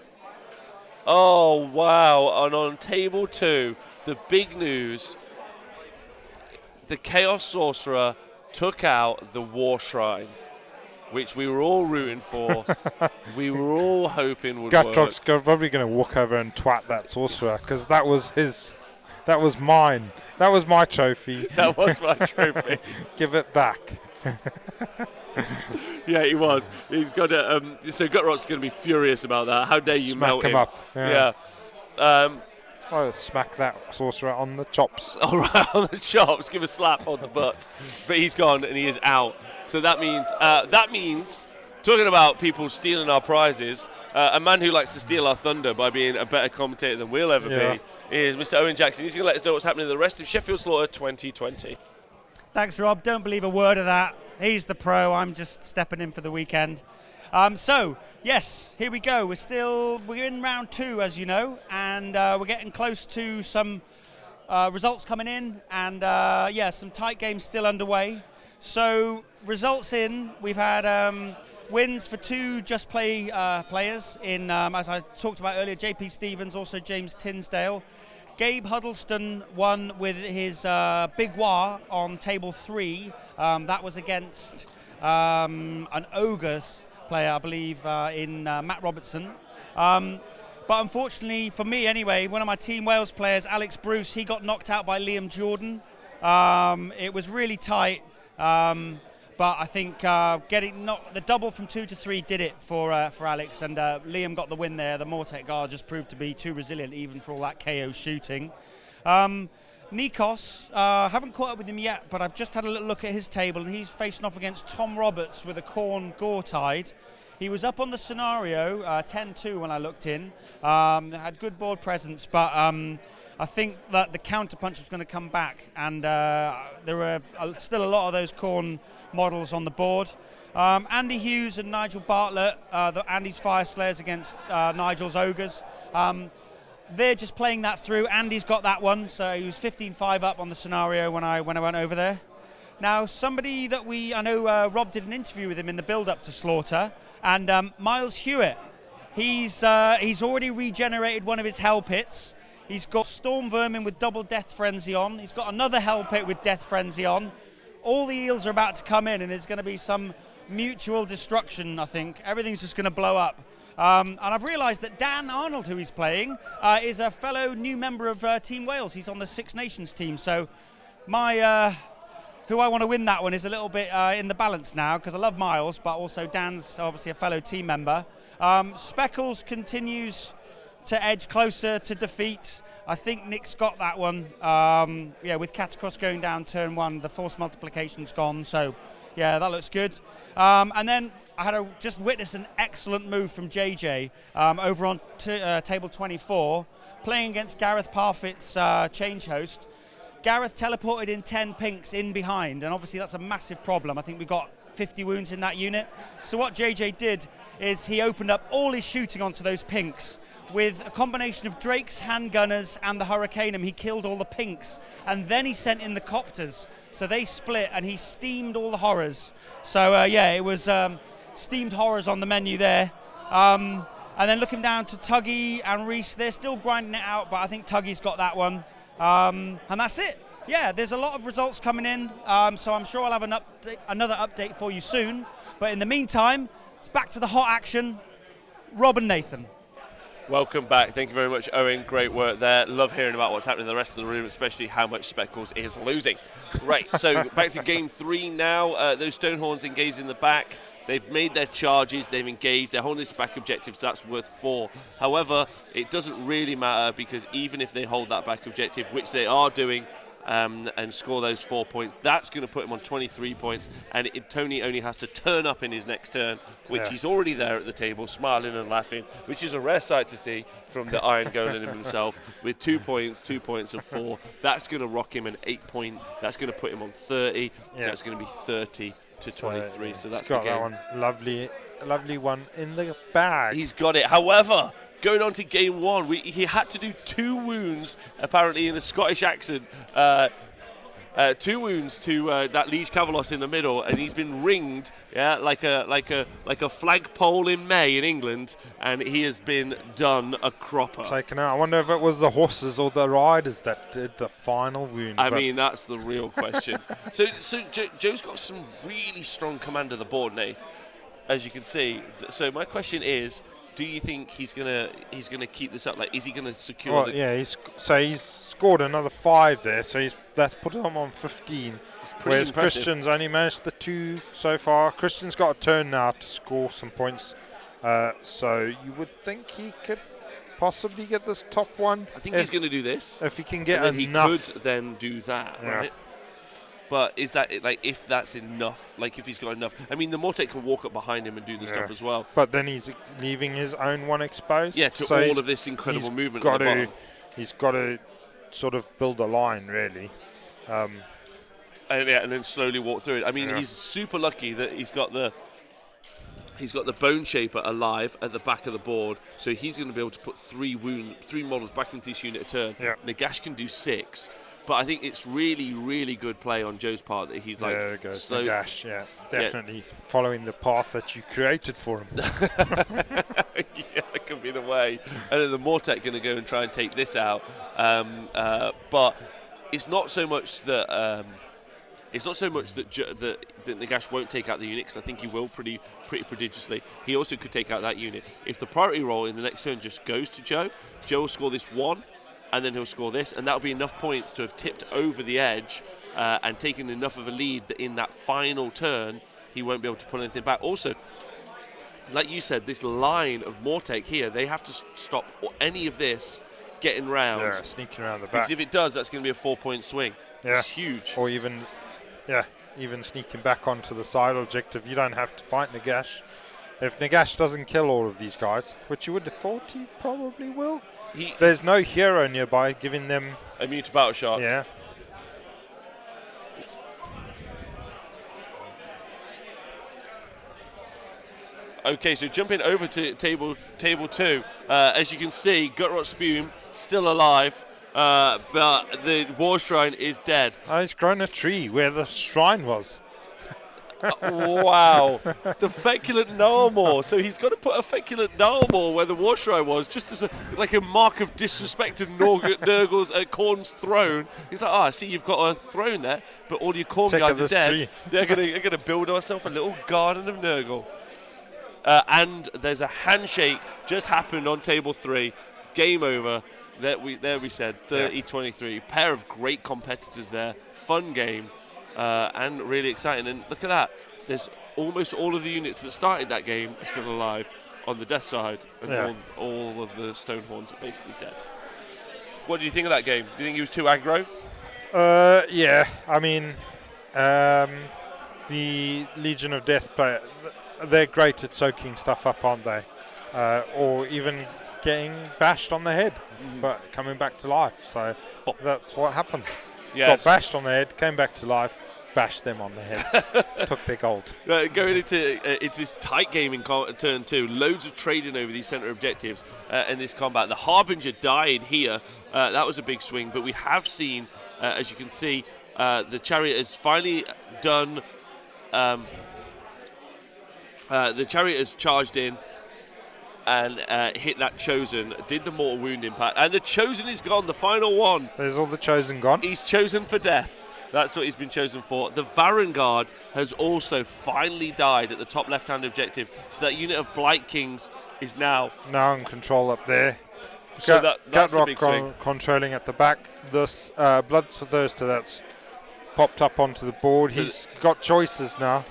Oh, wow. And on table 2, the big news, the Chaos Sorcerer took out the War Shrine, which we were all rooting for. We were all hoping would work. Gutrock's probably going to walk over and twat that Sorcerer, because that was his... That was mine. That was my trophy. That was my trophy. Give it back. Yeah, he was. He's got to. So Gutrock's going to be furious about that. How dare you melt him? Smack him up. Yeah. Well, smack that Sorcerer on the chops. All right, on the chops. Give a slap on the butt. But he's gone and he is out. So that means. Talking about people stealing our prizes, a man who likes to steal our thunder by being a better commentator than we'll ever be is Mr. Owen Jackson. He's going to let us know what's happening in the rest of Sheffield Slaughter 2020. Thanks, Rob. Don't believe a word of that. He's the pro. I'm just stepping in for the weekend. So, yes, here we go. We're in round 2, as you know, and we're getting close to some results coming in, and some tight games still underway. So, results in, we've had wins for 2 Just Play players in, as I talked about earlier, JP Stevens, also James Tinsdale. Gabe Huddleston won with his Big War on table 3. That was against an Ogre's player, I believe, in Matt Robertson. But unfortunately, for me anyway, one of my Team Wales players, Alex Bruce, he got knocked out by Liam Jordan. It was really tight. But I think getting the double from 2 to 3 did it for Alex, and Liam got the win there. The Mortek guard just proved to be too resilient even for all that KO shooting. Nikos, haven't caught up with him yet, but I've just had a little look at his table, and he's facing off against Tom Roberts with a Khorne Gore-Tide. He was up on the scenario 10-2 when I looked in. Had good board presence, but I think that the counterpunch was going to come back, and there were still a lot of those Khorne models on the board. Andy Hughes and Nigel Bartlett, Andy's Fire Slayers against Nigel's Ogres. They're just playing that through. Andy's got that one, so he was 15-5 up on the scenario when I went over there. Now, somebody that I know Rob did an interview with him in the build-up to Slaughter, and Miles Hewitt, he's already regenerated one of his Hell Pits. He's got Storm Vermin with double Death Frenzy on. He's got another Hell Pit with Death Frenzy on. All the eels are about to come in, and there's going to be some mutual destruction, I think. Everything's just going to blow up. And I've realised that Dan Arnold, who he's playing, is a fellow new member of Team Wales. He's on the Six Nations team. So who I want to win that one is a little bit in the balance now, because I love Miles, but also Dan's obviously a fellow team member. Speckles continues to edge closer to defeat. I think Nick's got that one. With Catacross going down turn 1, the force multiplication's gone. So, yeah, that looks good. And then I had just witnessed an excellent move from JJ over on table 24, playing against Gareth Parfitt's change host. Gareth teleported in 10 pinks in behind, and obviously that's a massive problem. I think we got 50 wounds in that unit. So what JJ did is he opened up all his shooting onto those pinks. With a combination of Drake's handgunners and the Hurricaneum, he killed all the pinks, and then he sent in the copters. So they split, and he steamed all the horrors. So it was steamed horrors on the menu there. And then looking down to Tuggy and Reese, they're still grinding it out, but I think Tuggy's got that one. And that's it. yeah, there's a lot of results coming in, so I'm sure I'll have another update for you soon. But in the meantime, it's back to the hot action. Rob and Nathan. Welcome back. Thank you very much, Owen. Great work there. Love hearing about what's happening in the rest of the room, especially how much Speckles is losing. Right, so back to game 3 now. Those Stonehorns engaged in the back. They've made their charges, they've engaged, they're holding this back objective, so that's worth 4. However, it doesn't really matter, because even if they hold that back objective, which they are doing, and score those 4 points, that's going to put him on 23 points, and Tony only has to turn up in his next turn, which he's already there at the table, smiling and laughing, which is a rare sight to see from the Iron Golem himself, with 2 points of 4. That's going to rock him an 8 point, that's going to put him on 30, so that's going to be 30 to 23, so that's the game. Got that one, lovely one in the bag. He's got it. However, going on to game 1, he had to do 2 wounds, apparently in a Scottish accent. 2 wounds to that Liege Cavalos in the middle, and he's been ringed, like a flagpole in May in England, and he has been done a cropper. Taken out. I wonder if it was the horses or the riders that did the final wound. I mean, that's the real question. So Joe's got some really strong command of the board, Nath, as you can see. So my question is, do you think he's gonna keep this up? Like, is he gonna secure? Well, yeah, he's scored another 5 there, so that's put him on 15. Whereas impressive. Christian's only managed the 2 so far. Christian's got a turn now to score some points, so you would think he could possibly get this top one. I think he's going to do this. If he can get and then enough. he could then do that, right? But is that like, if that's enough? Like, if he's got enough? I mean, the Mortek can walk up behind him and do the stuff as well. But then he's leaving his own one exposed. Yeah, to so all of this incredible movement at the bottom. He's got to sort of build a line, really. And then slowly walk through it. I mean, he's super lucky that he's got the Bone Shaper alive at the back of the board, so he's going to be able to put 3 models back into this unit a turn. Yeah. Nagash can do 6. But I think it's really, really good play on Joe's part that he's like, there it goes, Nagash, definitely following the path that you created for him. Yeah, that could be the way. And then the Mortek going to go and try and take this out. But it's not so much that that Nagash won't take out the unit, because I think he will pretty prodigiously. He also could take out that unit. If the priority roll in the next turn just goes to Joe will score this 1. And then he'll score this, and that'll be enough points to have tipped over the edge and taken enough of a lead that in that final turn he won't be able to pull anything back. Also, like you said, this line of Mortek here, they have to stop any of this getting round. Yeah, sneaking around the back. Because if it does, that's going to be a 4-point swing. Yeah. It's huge. Or even sneaking back onto the side objective. You don't have to fight Nagash. If Nagash doesn't kill all of these guys, which you would have thought he probably will. There's no hero nearby giving them immune to battle shot. Yeah. Okay, so jumping over to table 2, as you can see, Gutrot Spume still alive, but the War Shrine is dead. Oh, he's grown a tree where the shrine was. Wow, the feculent Gnarlmaw. So he's got to put a feculent Gnarlmaw where the War Shrine was, just as a mark of disrespect to Nurgle's Khorne's throne. He's like, I see you've got a throne there, but all your Khorne guys are dead. Tree. They're gonna build ourselves a little garden of Nurgle. And there's a handshake just happened on table 3. Game over. There we said 30-23. Pair of great competitors there. Fun game. And really exciting. And look at that. There's almost all of the units that started that game are still alive on the death side. And all of the Stonehorns are basically dead. What do you think of that game? Do you think he was too aggro? Yeah. I mean, the Legion of Death player, they're great at soaking stuff up, aren't they? Or even getting bashed on the head, but coming back to life. So that's what happened. Yes. Got bashed on the head, came back to life, bashed them on the head, took their gold. Going into this tight game in turn 2, loads of trading over these centre objectives in this combat. The Harbinger died here. That was a big swing, but we have seen, as you can see, the Chariot has finally done. The Chariot has charged in. and hit that Chosen, did the mortal wound impact, and the Chosen is gone, the final one. There's all the Chosen gone. He's chosen for death. That's what he's been chosen for. The Varangard has also finally died at the top left-hand objective, so that unit of Blight Kings is now in control up there. So that's a big swing. Controlling at the back. This Bloodthirster that's popped up onto the board. He's got choices now.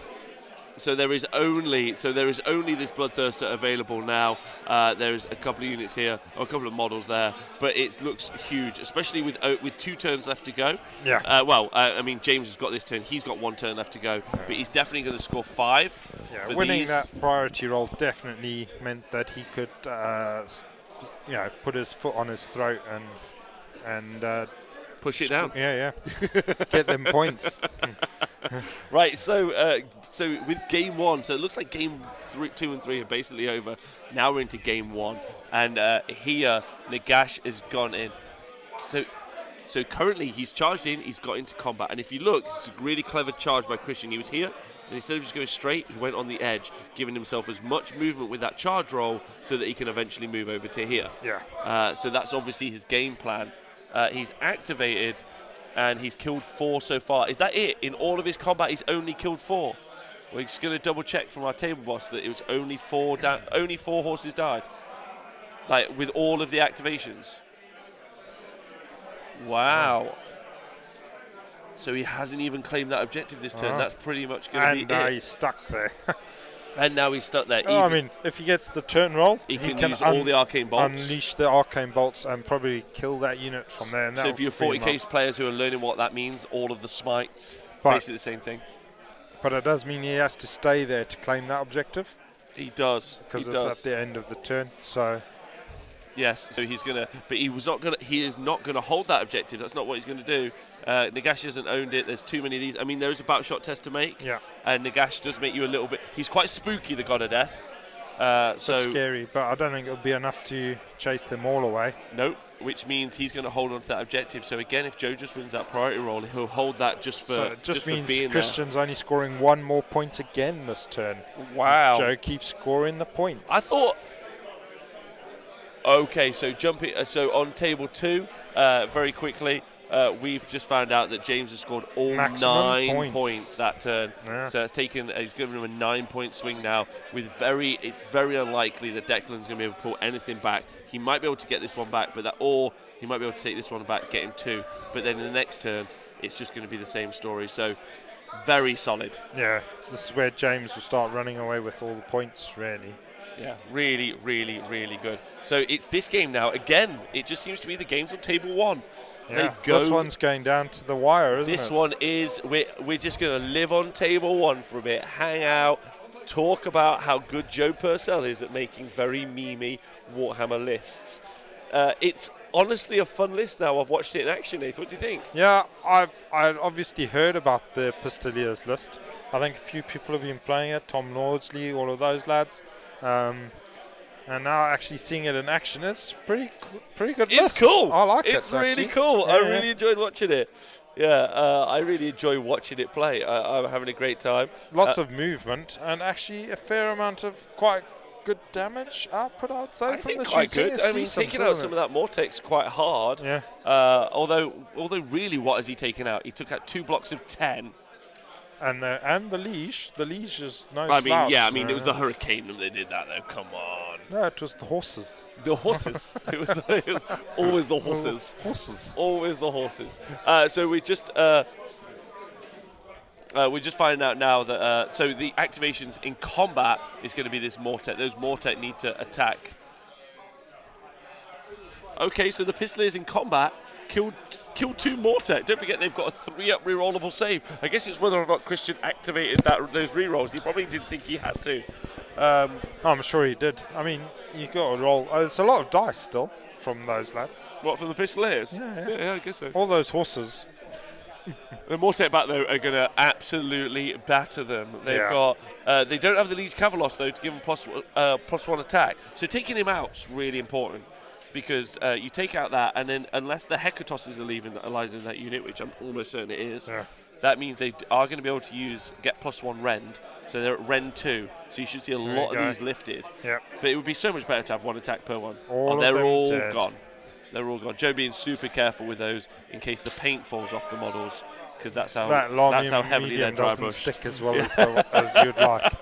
So there is only this Bloodthirster available now. There's a couple of units here, or a couple of models there, but it looks huge, especially with 2 turns left to go. Yeah. I mean, James has got this turn. He's got 1 turn left to go, but he's definitely going to score 5. Yeah, winning that priority roll definitely meant that he could, put his foot on his throat and push it down. Get them points. Right, so with game 1, so it looks like game 2 and 3 are basically over. Now we're into game 1, and here Nagash has gone in. So currently he's charged in, he's got into combat, and if you look, it's a really clever charge by Christian. He was here, and instead of just going straight, he went on the edge, giving himself as much movement with that charge roll so that he can eventually move over to here. Yeah. So that's obviously his game plan. He's activated, and he's killed 4 so far. Is that it? In all of his combat, he's only killed 4. We're just going to double check from our table boss that it was only 4 horses died. Like, with all of the activations. Wow. So he hasn't even claimed that objective this turn. That's pretty much going to be it. And now he's stuck there. And now he's stuck there. I mean, if he gets the turn roll, he can use all the arcane bolts. Unleash the arcane bolts and probably kill that unit from there. And so if you're 40k players who are learning what that means, all of the smites, basically the same thing. But it does mean he has to stay there to claim that objective. He does. Because it's at the end of the turn. So yes, so he's gonna, but he is not gonna hold that objective. That's not what he's gonna do. Nagash hasn't owned it. There's too many of these. I mean, there is a battle shot test to make. Yeah. And Nagash does make you a little bit. He's quite spooky, the God of Death. So scary, but I don't think it'll be enough to chase them all away. Nope. Which means he's going to hold on to that objective. So again, if Joe just wins that priority roll, he'll hold that just for. So it just means being Christian's only scoring 1 more point again this turn. Wow. Joe keeps scoring the points. I thought. Okay, so so on table 2, very quickly, we've just found out that James has scored all maximum 9 points that turn. Yeah. So he's given him a 9-point swing now. It's very unlikely that Declan's going to be able to pull anything back. He might be able to get this one back, or he might be able to take this one back, get him 2. But then in the next turn, it's just going to be the same story. So very solid. Yeah, this is where James will start running away with all the points, really. Yeah, really, really, really good. So it's this game now. Again, it just seems to be the games on table 1. Yeah, this one's going down to the wire, isn't it? This one is, we're just going to live on table 1 for a bit, hang out, talk about how good Joe Purcell is at making very memey Warhammer lists. It's honestly a fun list now. I've watched it in action, Nath. What do you think? Yeah, I've obviously heard about the Pistoliers list. I think a few people have been playing it, Tom Nordsley, all of those lads. And now actually seeing it in action, it's pretty good list. It's cool. I like it. It's really cool. Yeah, I really enjoyed watching it. Yeah, I really enjoy watching it play. I'm having a great time. Lots of movement and actually a fair amount of quite good damage output, I would say, from the quite shooting. good. It's I mean, decent, taking out some of that Mortex quite hard. Yeah. Although really, what has he taken out? He took out 2 blocks of 10. And the Liege. The Liege is no I mean, slouch. yeah, I mean, it was the Hurricane that they did that, though. Come on. No, it was the horses. The horses. it was always the horses. Horses. Always the horses. So we're just finding out now that so the activations in combat is going to be this Mortek. Those Mortek need to attack. Okay, so the Pistoliers in combat killed 2 Mortek. Don't forget they've got a 3-up rerollable save. I guess it's whether or not Christian activated those rerolls. He probably didn't think he had to. I'm sure he did. I mean, you got to roll. It's a lot of dice still from those lads. What, from the Pistoliers? Yeah, I guess so. All those horses. The Mortek back, though, are going to absolutely batter them. They've got. They don't have the Liege Cavalos, though, to give them plus 1 attack. So taking him out's really important. because you take out that, and then unless the Hecatosses are alive in that unit, which I'm almost certain it is, that means they are going to be able to get +1 rend, so they're at rend 2. So you should see a lot of these lifted. Yep. But it would be so much better to have 1 attack per one. They're all dead. gone. They're all gone. Joe being super careful with those in case the paint falls off the models, because that's how heavily they're dry doesn't brushed. stick as well as you'd like.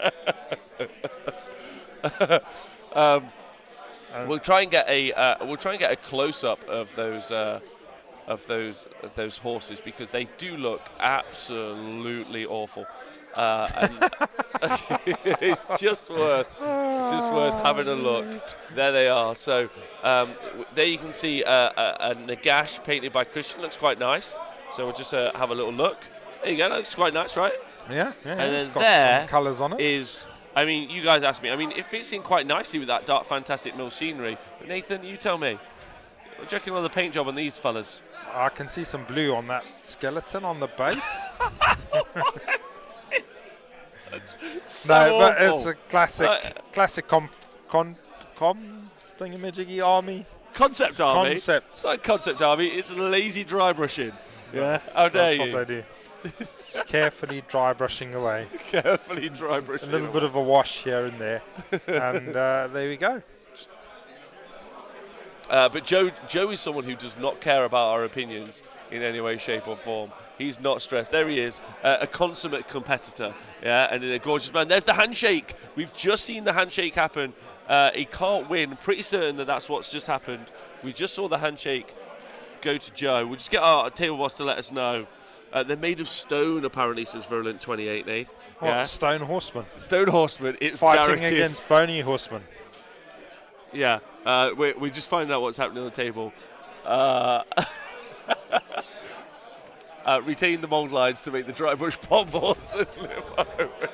We'll try and get a close up of those horses, because they do look absolutely awful. And it's just worth having a look. There they are. So there you can see a Nagash painted by Christian. Looks quite nice. So we'll just have a little look. There you go. That looks quite nice, right? Yeah. And then it's got there some colours on it. I mean, you guys asked me. I mean, it fits in quite nicely with that dark, fantastic mill scenery. But Nathan, you tell me. What do you reckon on the paint job on these fellas? I can see some blue on that skeleton on the base. But it's a classic thingamajiggy army. Concept army. Concept. It's like concept army. It's lazy dry brushing. Yeah. How dare That's you? what they do. Carefully dry brushing away. Carefully dry brushing. A little bit of a wash here and there, and there we go. But Joe is someone who does not care about our opinions in any way, shape, or form. He's not stressed. There he is, a consummate competitor. Yeah, and in a gorgeous man. There's the handshake. We've just seen the handshake happen. He can't win. Pretty certain that that's what's just happened. We just saw the handshake go to Joe. We'll just get our table boss to let us know. They're made of stone, apparently, says Virulent 28, Nath. Yeah. Stone horseman. Stone horseman. It's fighting narrative. Against bony horseman. Yeah, we're just finding out what's happening on the table. Retain the mould lines to make the dry bush bomb horses live over.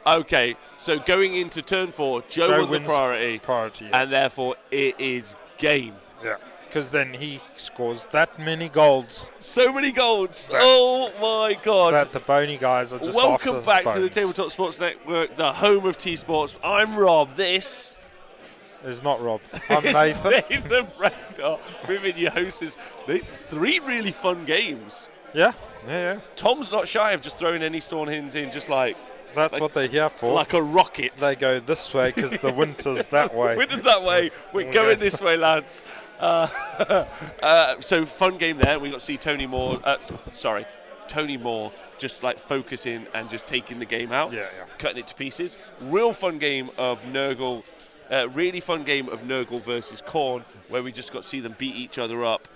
Okay, so going into turn 4, Joe won the priority, and therefore it is game. Yeah, because then he scores that many golds. So many golds! Oh my god! That the bony guys are just Welcome after back bones. to the Tabletop Sports Network, the home of tSports. I'm Rob. This is not Rob. I'm it's Nathan. Nathan Prescott. We've been your hosts. 3 really fun games. Yeah. Tom's not shy of just throwing any Stormhins in, just like. That's what they're here for. Like a rocket. They go this way because the winter's that way. Winter's that way. We're going this way, lads. So fun game there. We got to see Tony Moore just like focusing and just taking the game out. Yeah. Cutting it to pieces. Real fun game of Nurgle. Really fun game of Nurgle versus Khorne, where we just got to see them beat each other up,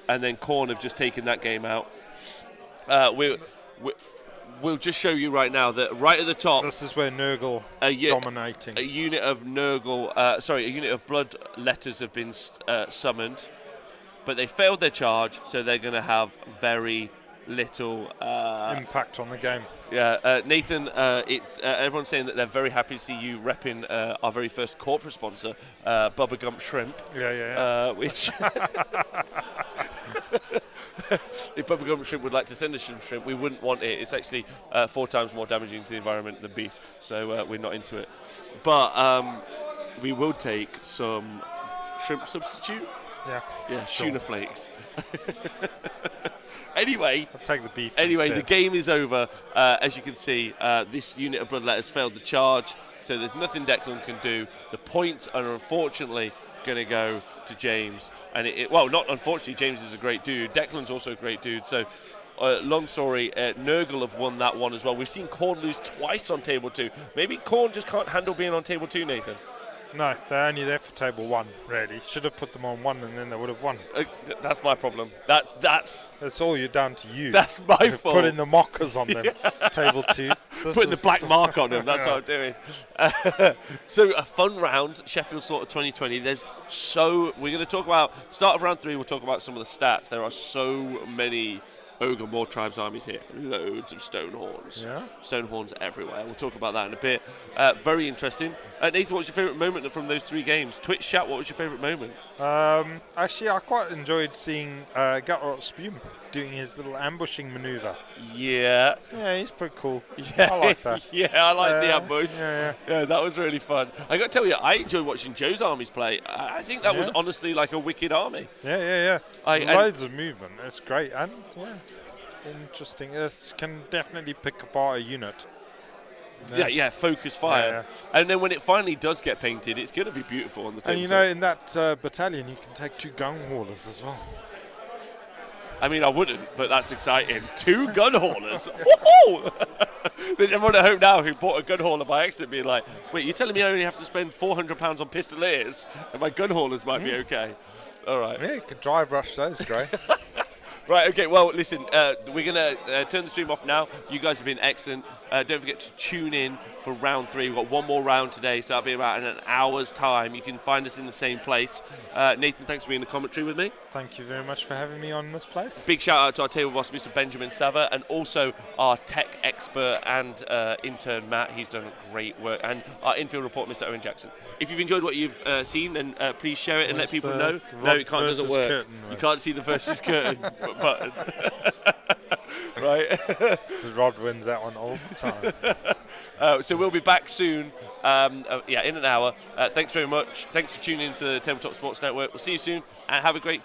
and then Khorne have just taken that game out. We'll just show you right now that right at the top. This is where Nurgle dominating. A unit of Nurgle, a unit of blood letters have been summoned, but they failed their charge, so they're going to have very little impact on the game. Yeah, Nathan, it's everyone's saying that they're very happy to see you repping our very first corporate sponsor, Bubba Gump Shrimp. Yeah. Which. If Bubba Gump Shrimp would like to send us some shrimp, we wouldn't want it. It's actually 4 times more damaging to the environment than beef, so we're not into it. But we will take some shrimp substitute. Yeah, sure. tuna flakes. Anyway, I'll take the beef. Anyway, instead. the game is over. As you can see, this unit of bloodletters failed the charge, so there's nothing Declan can do. The points are unfortunately going to go to James. And well, not unfortunately, James is a great dude. Declan's also a great dude. So, long story, Nurgle have won that one as well. We've seen Khorne lose twice on table 2. Maybe Khorne just can't handle being on table 2, Nathan. No, they're only there for table 1, really. Should have put them on 1 and then they would have won. That's my problem. That's all down to you. That's my fault. Putting the mockers on them. Table 2. Putting the black mark on them. That's what I'm doing. So a fun round, Sheffield Slaughter 2020. We're going to talk about, start of round 3, we'll talk about some of the stats. There are so many Ogor Mawtribes armies here. Loads of stone horns. Yeah. Stone horns everywhere. We'll talk about that in a bit. Very interesting. Nathan, what's your favourite moment from those 3 games? Twitch chat, what was your favourite moment? Actually, I quite enjoyed seeing Gutrot Spume doing his little ambushing maneuver. Yeah. Yeah, he's pretty cool. Yeah, I like that. yeah, I like the ambush. Yeah. Yeah, that was really fun. I got to tell you, I enjoyed watching Joe's armies play. I think that was honestly like a wicked army. Yeah. And Loads of movement. It's great. And, interesting. It can definitely pick apart a unit. Yeah, focus fire. And then when it finally does get painted, it's going to be beautiful on the tabletop. And in that battalion, you can take 2 gun haulers as well. I mean, I wouldn't, but that's exciting. 2 gun haulers. Woohoo! There's everyone at home now who bought a gun hauler by accident being like, wait, you're telling me I only have to spend £400 on pistoliers and my gun haulers might be okay? All right. Yeah, you could drive rush those, great. Right, okay, well, listen, we're going to turn the stream off now. You guys have been excellent. Don't forget to tune in for round 3. We've got one more round today, so that'll be about in an hour's time. You can find us in the same place. Nathan, thanks for being in the commentary with me. Thank you very much for having me on this place. Big shout out to our table boss, Mr. Benjamin Sava, and also our tech expert and intern, Matt. He's done great work. And our infield report, Mr. Owen Jackson. If you've enjoyed what you've seen, then please share it and let people know. No, it doesn't work. Curtain, you can't see the versus curtain button. Right. So Rod wins that one all the time. So we'll be back soon. In an hour. Thanks very much. Thanks for tuning in to the Tabletop Sports Network. We'll see you soon and have a great